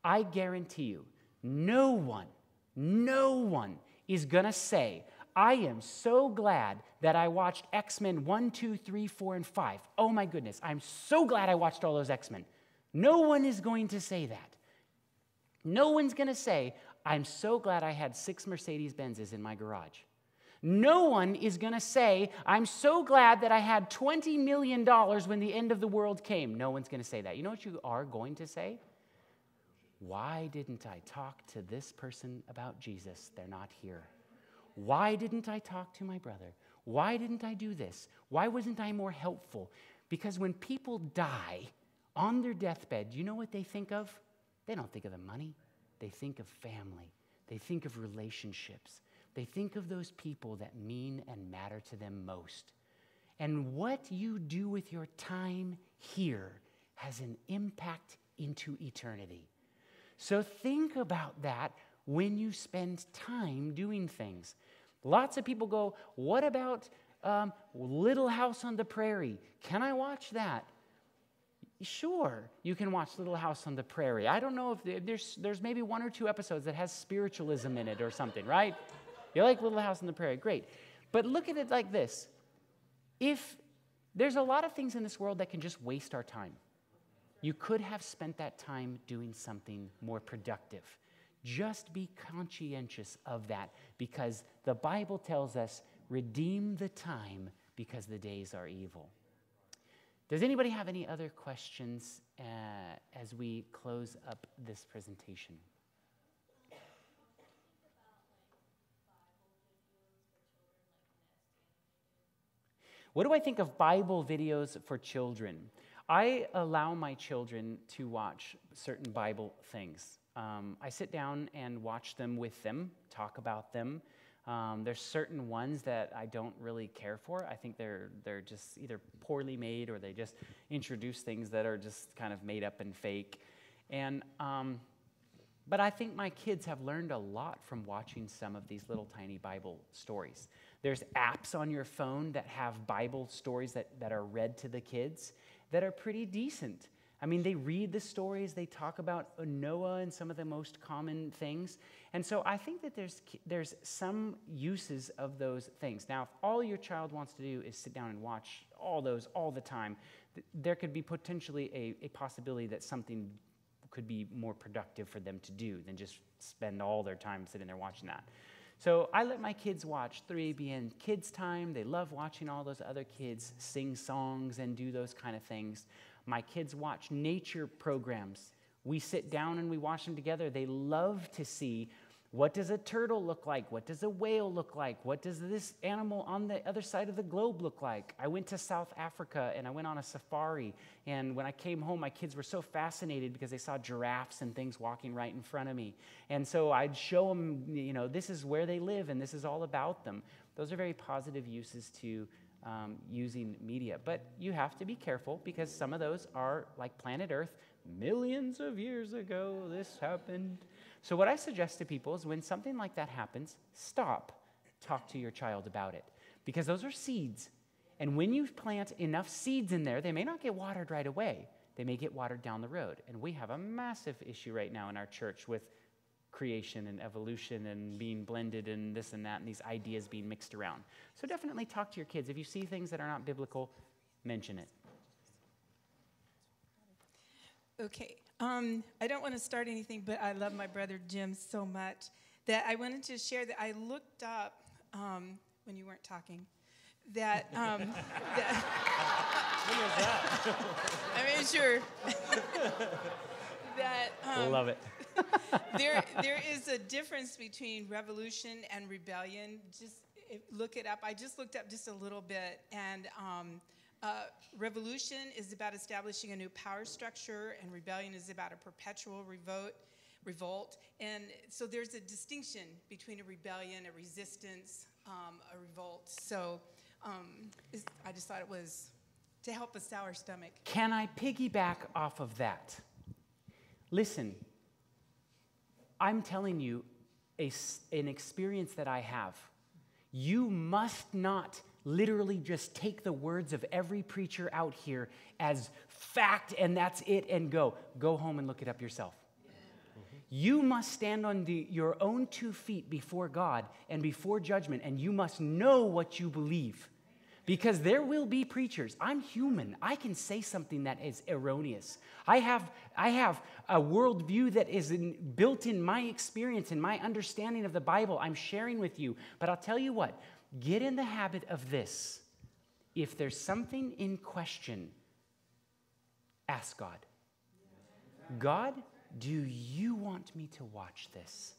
I guarantee you, no one is going to say, I am so glad that I watched X-Men 1, 2, 3, 4, and 5. Oh my goodness, I'm so glad I watched all those X-Men. No one is going to say that. No one's going to say, I'm so glad I had 6 Mercedes-Benzes in my garage. No one is going to say, I'm so glad that I had $20 million when the end of the world came. No one's going to say that. You know what you are going to say? Why didn't I talk to this person about Jesus? They're not here. Why didn't I talk to my brother? Why didn't I do this? Why wasn't I more helpful? Because when people die on their deathbed, do you know what they think of? They don't think of the money. They think of family. They think of relationships. They think of those people that mean and matter to them most. And what you do with your time here has an impact into eternity. So think about that when you spend time doing things. Lots of people go, what about Little House on the Prairie? Can I watch that? Sure, you can watch Little House on the Prairie. I don't know if there's maybe 1 or 2 episodes that has spiritualism in it or something, right? You like Little House on the Prairie, great. But look at it like this. If there's a lot of things in this world that can just waste our time. You could have spent that time doing something more productive. Just be conscientious of that, because the Bible tells us, redeem the time because the days are evil. Does anybody have any other questions as we close up this presentation? What do I think of Bible videos for children? I allow my children to watch certain Bible things. I sit down and watch them with them, talk about them. There's certain ones that I don't really care for. I think they're just either poorly made, or they just introduce things that are just kind of made up and fake. And but I think my kids have learned a lot from watching some of these little tiny Bible stories. There's apps on your phone that have Bible stories that are read to the kids that are pretty decent. I mean, they read the stories, they talk about Noah and some of the most common things. And so I think that there's some uses of those things. Now, if all your child wants to do is sit down and watch all those all the time, there could be potentially a possibility that something could be more productive for them to do than just spend all their time sitting there watching that. So I let my kids watch 3ABN Kids Time. They love watching all those other kids sing songs and do those kind of things. My kids watch nature programs. We sit down and we watch them together. They love to see, what does a turtle look like? What does a whale look like? What does this animal on the other side of the globe look like? I went to South Africa and I went on a safari. And when I came home, my kids were so fascinated because they saw giraffes and things walking right in front of me. And so I'd show them, this is where they live and this is all about them. Those are very positive uses to using media. But you have to be careful because some of those are like planet Earth. Millions of years ago, this happened. So what I suggest to people is when something like that happens, stop. Talk to your child about it. Because those are seeds. And when you plant enough seeds in there, they may not get watered right away. They may get watered down the road. And we have a massive issue right now in our church with creation and evolution and being blended and this and that and these ideas being mixed around. So definitely talk to your kids. If you see things that are not biblical, mention it. Okay. I don't want to start anything, but I love my brother Jim so much that I wanted to share that I looked up when you weren't talking. That, when was that? I mean, sure. That love it. there is a difference between revolution and rebellion. Just look it up. I just looked up just a little bit, and revolution is about establishing a new power structure, and rebellion is about a perpetual revolt. And so there's a distinction between a rebellion, a resistance, a revolt. So I just thought it was to help a sour stomach. Can I piggyback off of that? Listen, I'm telling you an experience that I have. You must not literally just take the words of every preacher out here as fact and that's it and go. Go home and look it up yourself. You must stand on your own 2 feet before God and before judgment, and you must know what you believe. Because there will be preachers. I'm human. I can say something that is erroneous. I have a worldview that is built in my experience and my understanding of the Bible. I'm sharing with you. But I'll tell you what. Get in the habit of this. If there's something in question, ask God. God, do you want me to watch this?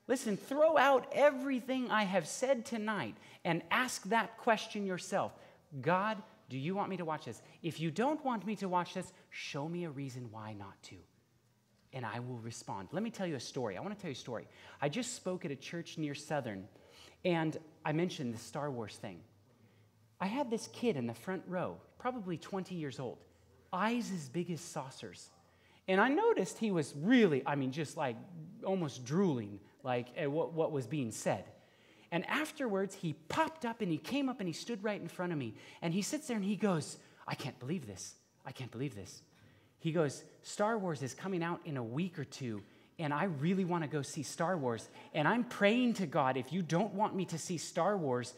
Listen, throw out everything I have said tonight and ask that question yourself. God, do you want me to watch this? If you don't want me to watch this, show me a reason why not to. And I will respond. Let me tell you a story. I want to tell you a story. I just spoke at a church near Southern, and I mentioned the Star Wars thing. I had this kid in the front row, probably 20 years old, eyes as big as saucers. And I noticed he was really, just like almost drooling, like at what was being said. And afterwards, he popped up and he came up and he stood right in front of me. And he sits there and he goes, I can't believe this. I can't believe this. He goes, Star Wars is coming out in a week or two, and I really want to go see Star Wars. And I'm praying to God, if you don't want me to see Star Wars,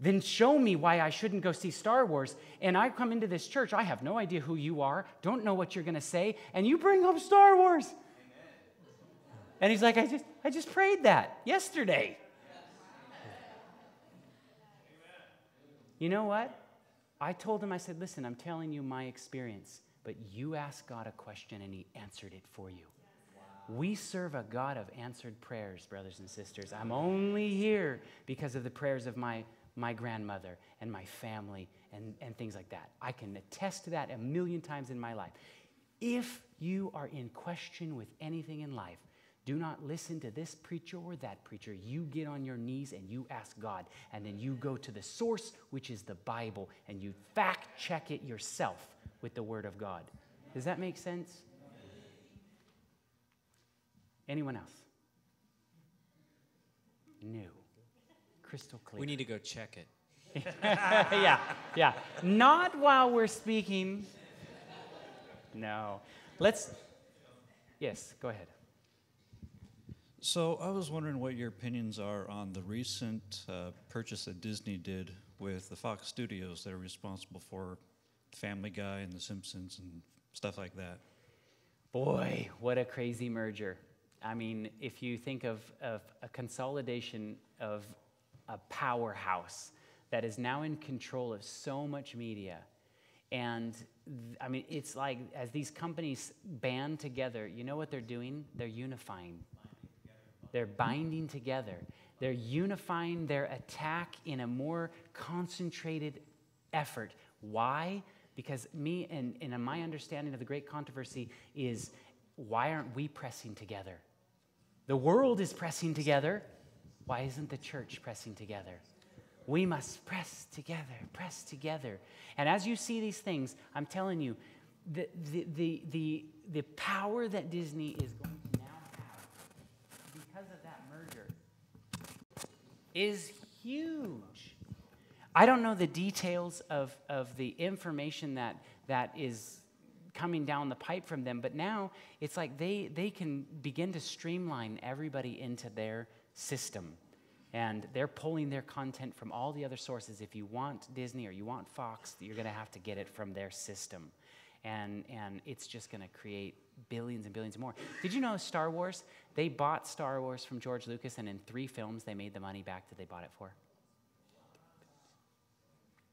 then show me why I shouldn't go see Star Wars. And I come into this church, I have no idea who you are, don't know what you're going to say, and you bring up Star Wars. Amen. And he's like, I just prayed that yesterday. You know what? I told him, I said, listen, I'm telling you my experience, but you asked God a question and he answered it for you. Wow. We serve a God of answered prayers, brothers and sisters. I'm only here because of the prayers of my grandmother and my family and things like that. I can attest to that 1,000,000 times in my life. If you are in question with anything in life, do not listen to this preacher or that preacher. You get on your knees and you ask God, and then you go to the source, which is the Bible, and you fact check it yourself with the Word of God. Does that make sense? Anyone else? No. Crystal clear. We need to go check it. Yeah. Not while we're speaking. No. Yes, go ahead. So I was wondering what your opinions are on the recent purchase that Disney did with the Fox Studios that are responsible for Family Guy and The Simpsons and stuff like that. Boy, what a crazy merger. I mean, if you think of a consolidation of a powerhouse that is now in control of so much media, and I mean, it's like as these companies band together, you know what they're doing? They're unifying. They're binding together. They're unifying their attack in a more concentrated effort. Why? Because me and my understanding of the great controversy is, why aren't we pressing together? The world is pressing together. Why isn't the church pressing together? We must press together. And as you see these things, I'm telling you, the power that Disney is going to now have because of that merger is huge. I don't know the details of the information that is coming down the pipe from them, but now it's like they can begin to streamline everybody into their system. And they're pulling their content from all the other sources. If you want Disney or you want Fox, you're going to have to get it from their system. And it's just going to create billions and billions more. Did you know Star Wars? They bought Star Wars from George Lucas, and in 3 films, they made the money back that they bought it for.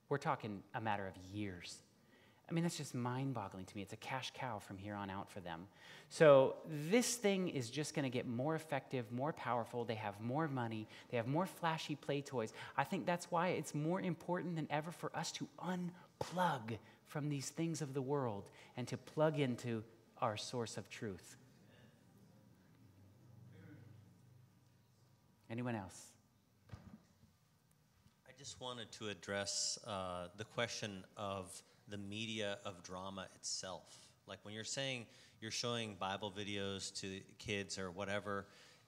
We're talking a matter of years. I mean, that's just mind-boggling to me. It's a cash cow from here on out for them. So this thing is just going to get more effective, more powerful. They have more money. They have more flashy play toys. I think that's why it's more important than ever for us to unplug from these things of the world and to plug into our source of truth. Anyone else? I just wanted to address the question of the media of drama itself. Like when you're saying you're showing Bible videos to kids or whatever,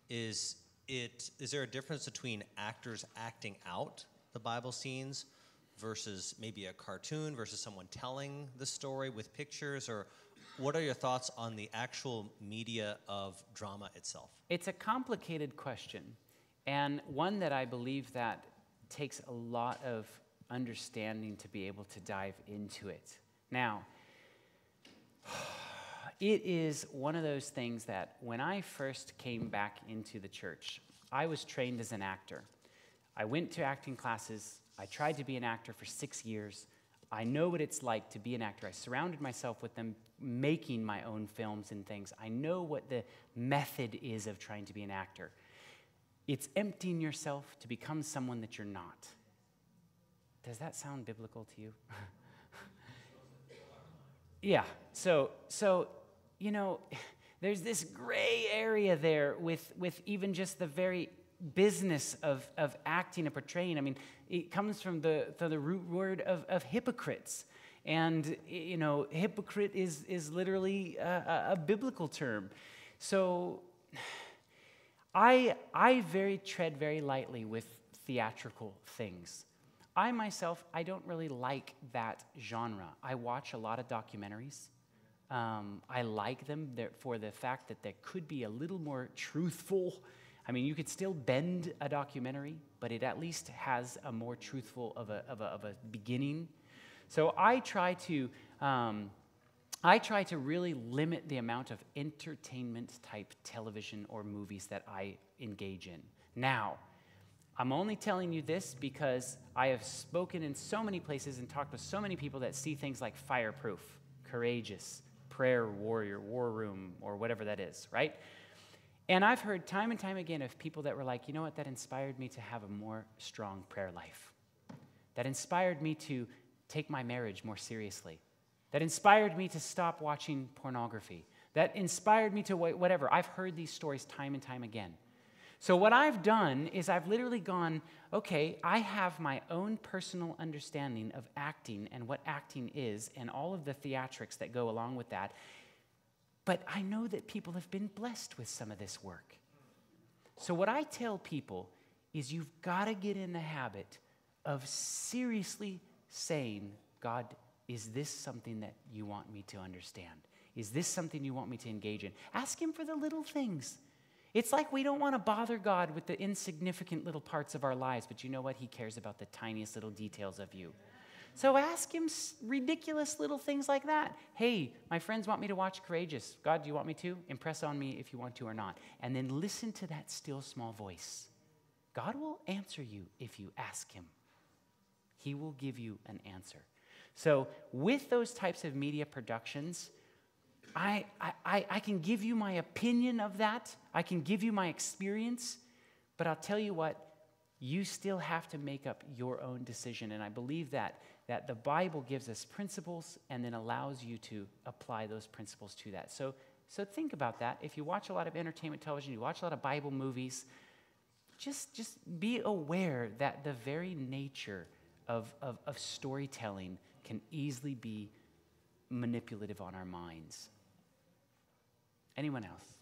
is there a difference between actors acting out the Bible scenes versus maybe a cartoon versus someone telling the story with pictures? Or what are your thoughts on the actual media of drama itself? It's a complicated question, and one that I believe that takes a lot of understanding to be able to dive into it. Now, it is one of those things that when I first came back into the church, I was trained as an actor. I went to acting classes. I tried to be an actor for 6 years. I know what it's like to be an actor. I surrounded myself with them, making my own films and things. I know what the method is of trying to be an actor. It's emptying yourself to become someone that you're not. Does that sound biblical to you? Yeah. So you know, there's this gray area there with even just the very business of acting and portraying. I mean, it comes from the root word of hypocrites. And, you know, hypocrite is literally a biblical term. So I tread very lightly with theatrical things. I myself, I don't really like that genre. I watch a lot of documentaries. I like them for the fact that they could be a little more truthful. I mean, you could still bend a documentary, but it at least has a more truthful of a beginning. So I try to really limit the amount of entertainment type television or movies that I engage in. Now, I'm only telling you this because I have spoken in so many places and talked with so many people that see things like Fireproof, Courageous, Prayer Warrior, War Room, or whatever that is, right? And I've heard time and time again of people that were like, you know what, that inspired me to have a more strong prayer life. That inspired me to take my marriage more seriously. That inspired me to stop watching pornography. That inspired me to whatever. I've heard these stories time and time again. So what I've done is I've literally gone, okay, I have my own personal understanding of acting and what acting is and all of the theatrics that go along with that. But I know that people have been blessed with some of this work. So what I tell people is you've got to get in the habit of seriously saying, God, is this something that you want me to understand? Is this something you want me to engage in? Ask him for the little things. It's like we don't want to bother God with the insignificant little parts of our lives, but you know what? He cares about the tiniest little details of you. So ask him ridiculous little things like that. Hey, my friends want me to watch Courageous. God, do you want me to? Impress on me if you want to or not. And then listen to that still small voice. God will answer you if you ask him. He will give you an answer. So with those types of media productions, I can give you my opinion of that. I can give you my experience. But I'll tell you what, you still have to make up your own decision. And I believe that the Bible gives us principles and then allows you to apply those principles to that. So think about that. If you watch a lot of entertainment television, you watch a lot of Bible movies, just be aware that the very nature of storytelling can easily be manipulative on our minds. Anyone else?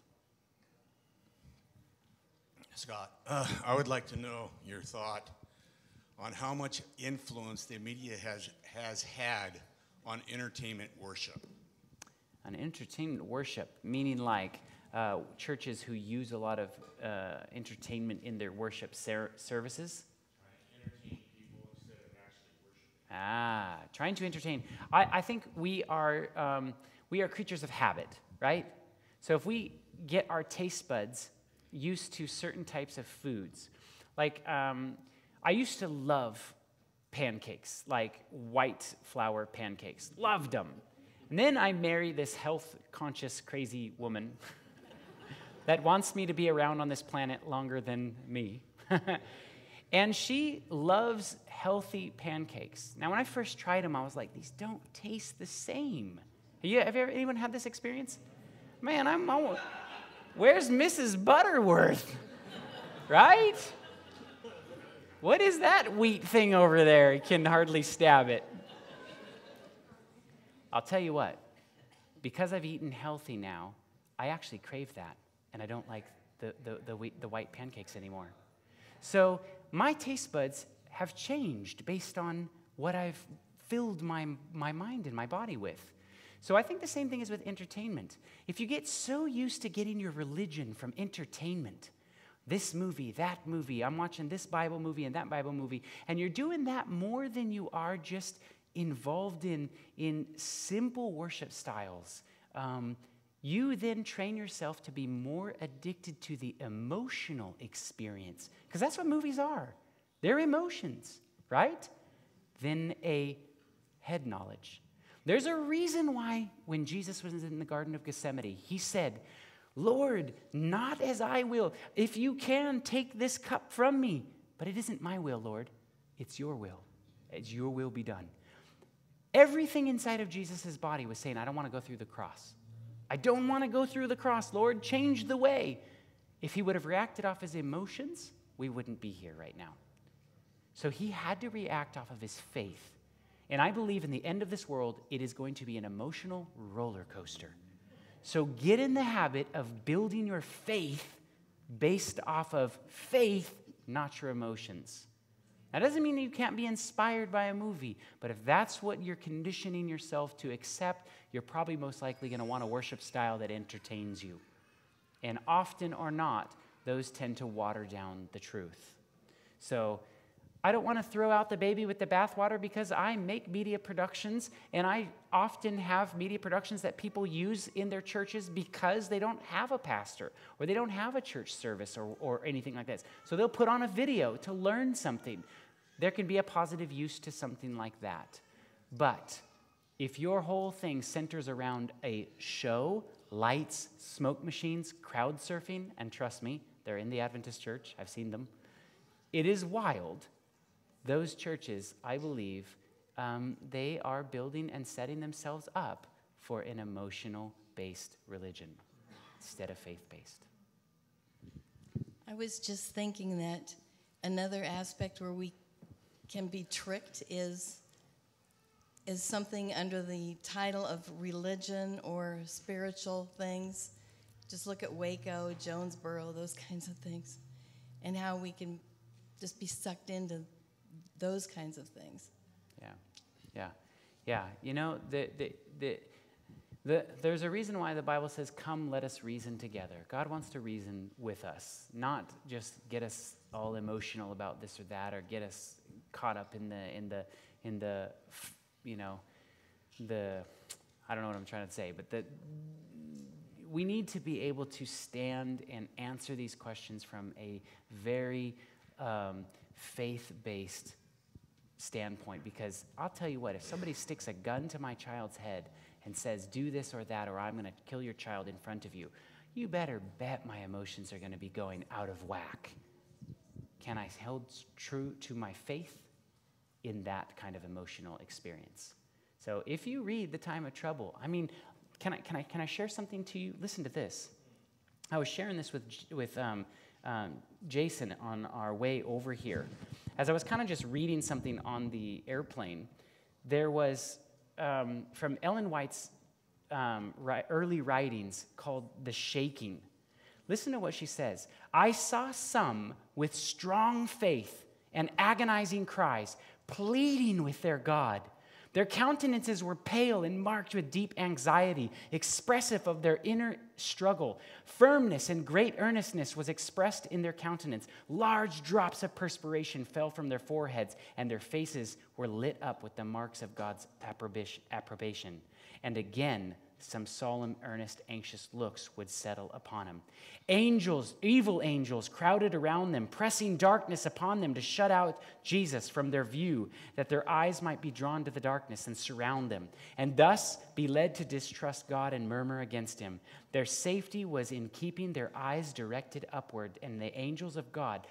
Scott, I would like to know your thought on how much influence the media has had on entertainment worship. On entertainment worship, meaning like churches who use a lot of entertainment in their worship services? Entertain people instead of actually worshiping. Trying to entertain. I think we are creatures of habit, right? So if we get our taste buds used to certain types of foods, like I used to love pancakes, like white flour pancakes. Loved them. And then I marry this health-conscious, crazy woman that wants me to be around on this planet longer than me. And she loves healthy pancakes. Now, when I first tried them, I was like, these don't taste the same. Have anyone had this experience? Man, where's Mrs. Butterworth? Right? What is that wheat thing over there? You can hardly stab it. I'll tell you what, because I've eaten healthy now, I actually crave that, and I don't like the white pancakes anymore. So my taste buds have changed based on what I've filled my mind and my body with. So I think the same thing is with entertainment. If you get so used to getting your religion from entertainment, this movie, that movie, I'm watching this Bible movie and that Bible movie, and you're doing that more than you are just involved in simple worship styles, you then train yourself to be more addicted to the emotional experience, because that's what movies are. They're emotions, right? Than a head knowledge. There's a reason why when Jesus was in the Garden of Gethsemane, he said, Lord, not as I will. If you can, take this cup from me. But it isn't my will, Lord. It's your will. It's your will be done. Everything inside of Jesus' body was saying, I don't want to go through the cross. I don't want to go through the cross, Lord. Change the way. If he would have reacted off his emotions, we wouldn't be here right now. So he had to react off of his faith. And I believe in the end of this world, it is going to be an emotional roller coaster. So get in the habit of building your faith based off of faith, not your emotions. That doesn't mean you can't be inspired by a movie, but if that's what you're conditioning yourself to accept, you're probably most likely going to want a worship style that entertains you. And often or not, those tend to water down the truth. So I don't want to throw out the baby with the bathwater, because I make media productions, and I often have media productions that people use in their churches because they don't have a pastor or they don't have a church service or anything like that. So they'll put on a video to learn something. There can be a positive use to something like that. But if your whole thing centers around a show, lights, smoke machines, crowd surfing, and trust me, they're in the Adventist church, I've seen them, it is wild. Those churches, I believe, they are building and setting themselves up for an emotional-based religion instead of faith-based. I was just thinking that another aspect where we can be tricked is something under the title of religion or spiritual things. Just look at Waco, Jonesboro, those kinds of things, and how we can just be sucked into those kinds of things. Yeah. You know, there's a reason why the Bible says, "Come, let us reason together." God wants to reason with us, not just get us all emotional about this or that, or get us caught up in in the, I don't know what I'm trying to say, but we need to be able to stand and answer these questions from a very faith-based standpoint, because I'll tell you what, if somebody sticks a gun to my child's head and says, do this or that, or I'm going to kill your child in front of you, you better bet my emotions are going to be going out of whack. Can I hold true to my faith in that kind of emotional experience? So if you read The Time of Trouble, I mean, can I share something to you? Listen to this. I was sharing this with Jason on our way over here. As I was kind of just reading something on the airplane, there was from Ellen White's early writings called The Shaking. Listen to what she says. I saw some with strong faith and agonizing cries, pleading with their God. Their countenances were pale and marked with deep anxiety, expressive of their inner struggle. Firmness and great earnestness was expressed in their countenance. Large drops of perspiration fell from their foreheads, and their faces were lit up with the marks of God's approbation. And again, some solemn, earnest, anxious looks would settle upon him. Angels, evil angels, crowded around them, pressing darkness upon them to shut out Jesus from their view, that their eyes might be drawn to the darkness and surround them, and thus be led to distrust God and murmur against him. Their safety was in keeping their eyes directed upward, and the angels of God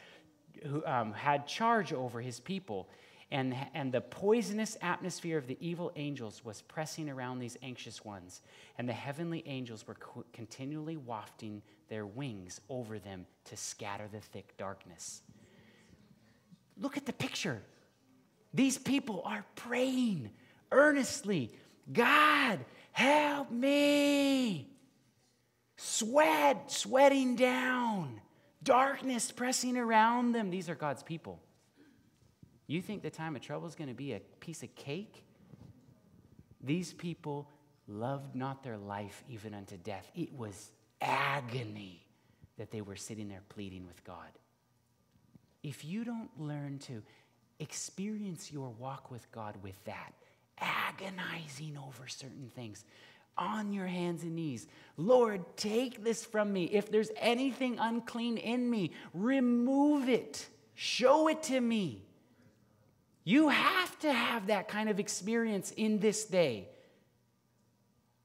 who had charge over his people. And the poisonous atmosphere of the evil angels was pressing around these anxious ones. And the heavenly angels were continually wafting their wings over them to scatter the thick darkness. Look at the picture. These people are praying earnestly. God, help me. Sweating down. Darkness pressing around them. These are God's people. You think the time of trouble is going to be a piece of cake? These people loved not their life even unto death. It was agony that they were sitting there pleading with God. If you don't learn to experience your walk with God with that, agonizing over certain things, on your hands and knees, Lord, take this from me. If there's anything unclean in me, remove it. Show it to me. You have to have that kind of experience in this day.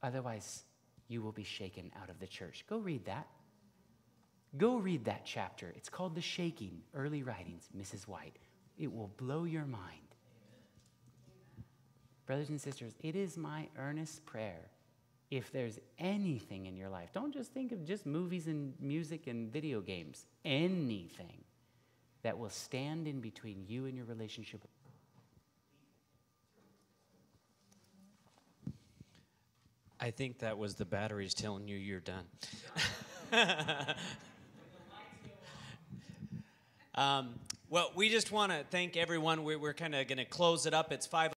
Otherwise, you will be shaken out of the church. Go read that. Go read that chapter. It's called The Shaking, Early Writings, Mrs. White. It will blow your mind. Brothers and sisters, it is my earnest prayer, if there's anything in your life, don't just think of just movies and music and video games, anything that will stand in between you and your relationship. I think that was the batteries telling you you're done. Well, we just want to thank everyone. We're kind of going to close it up. It's 5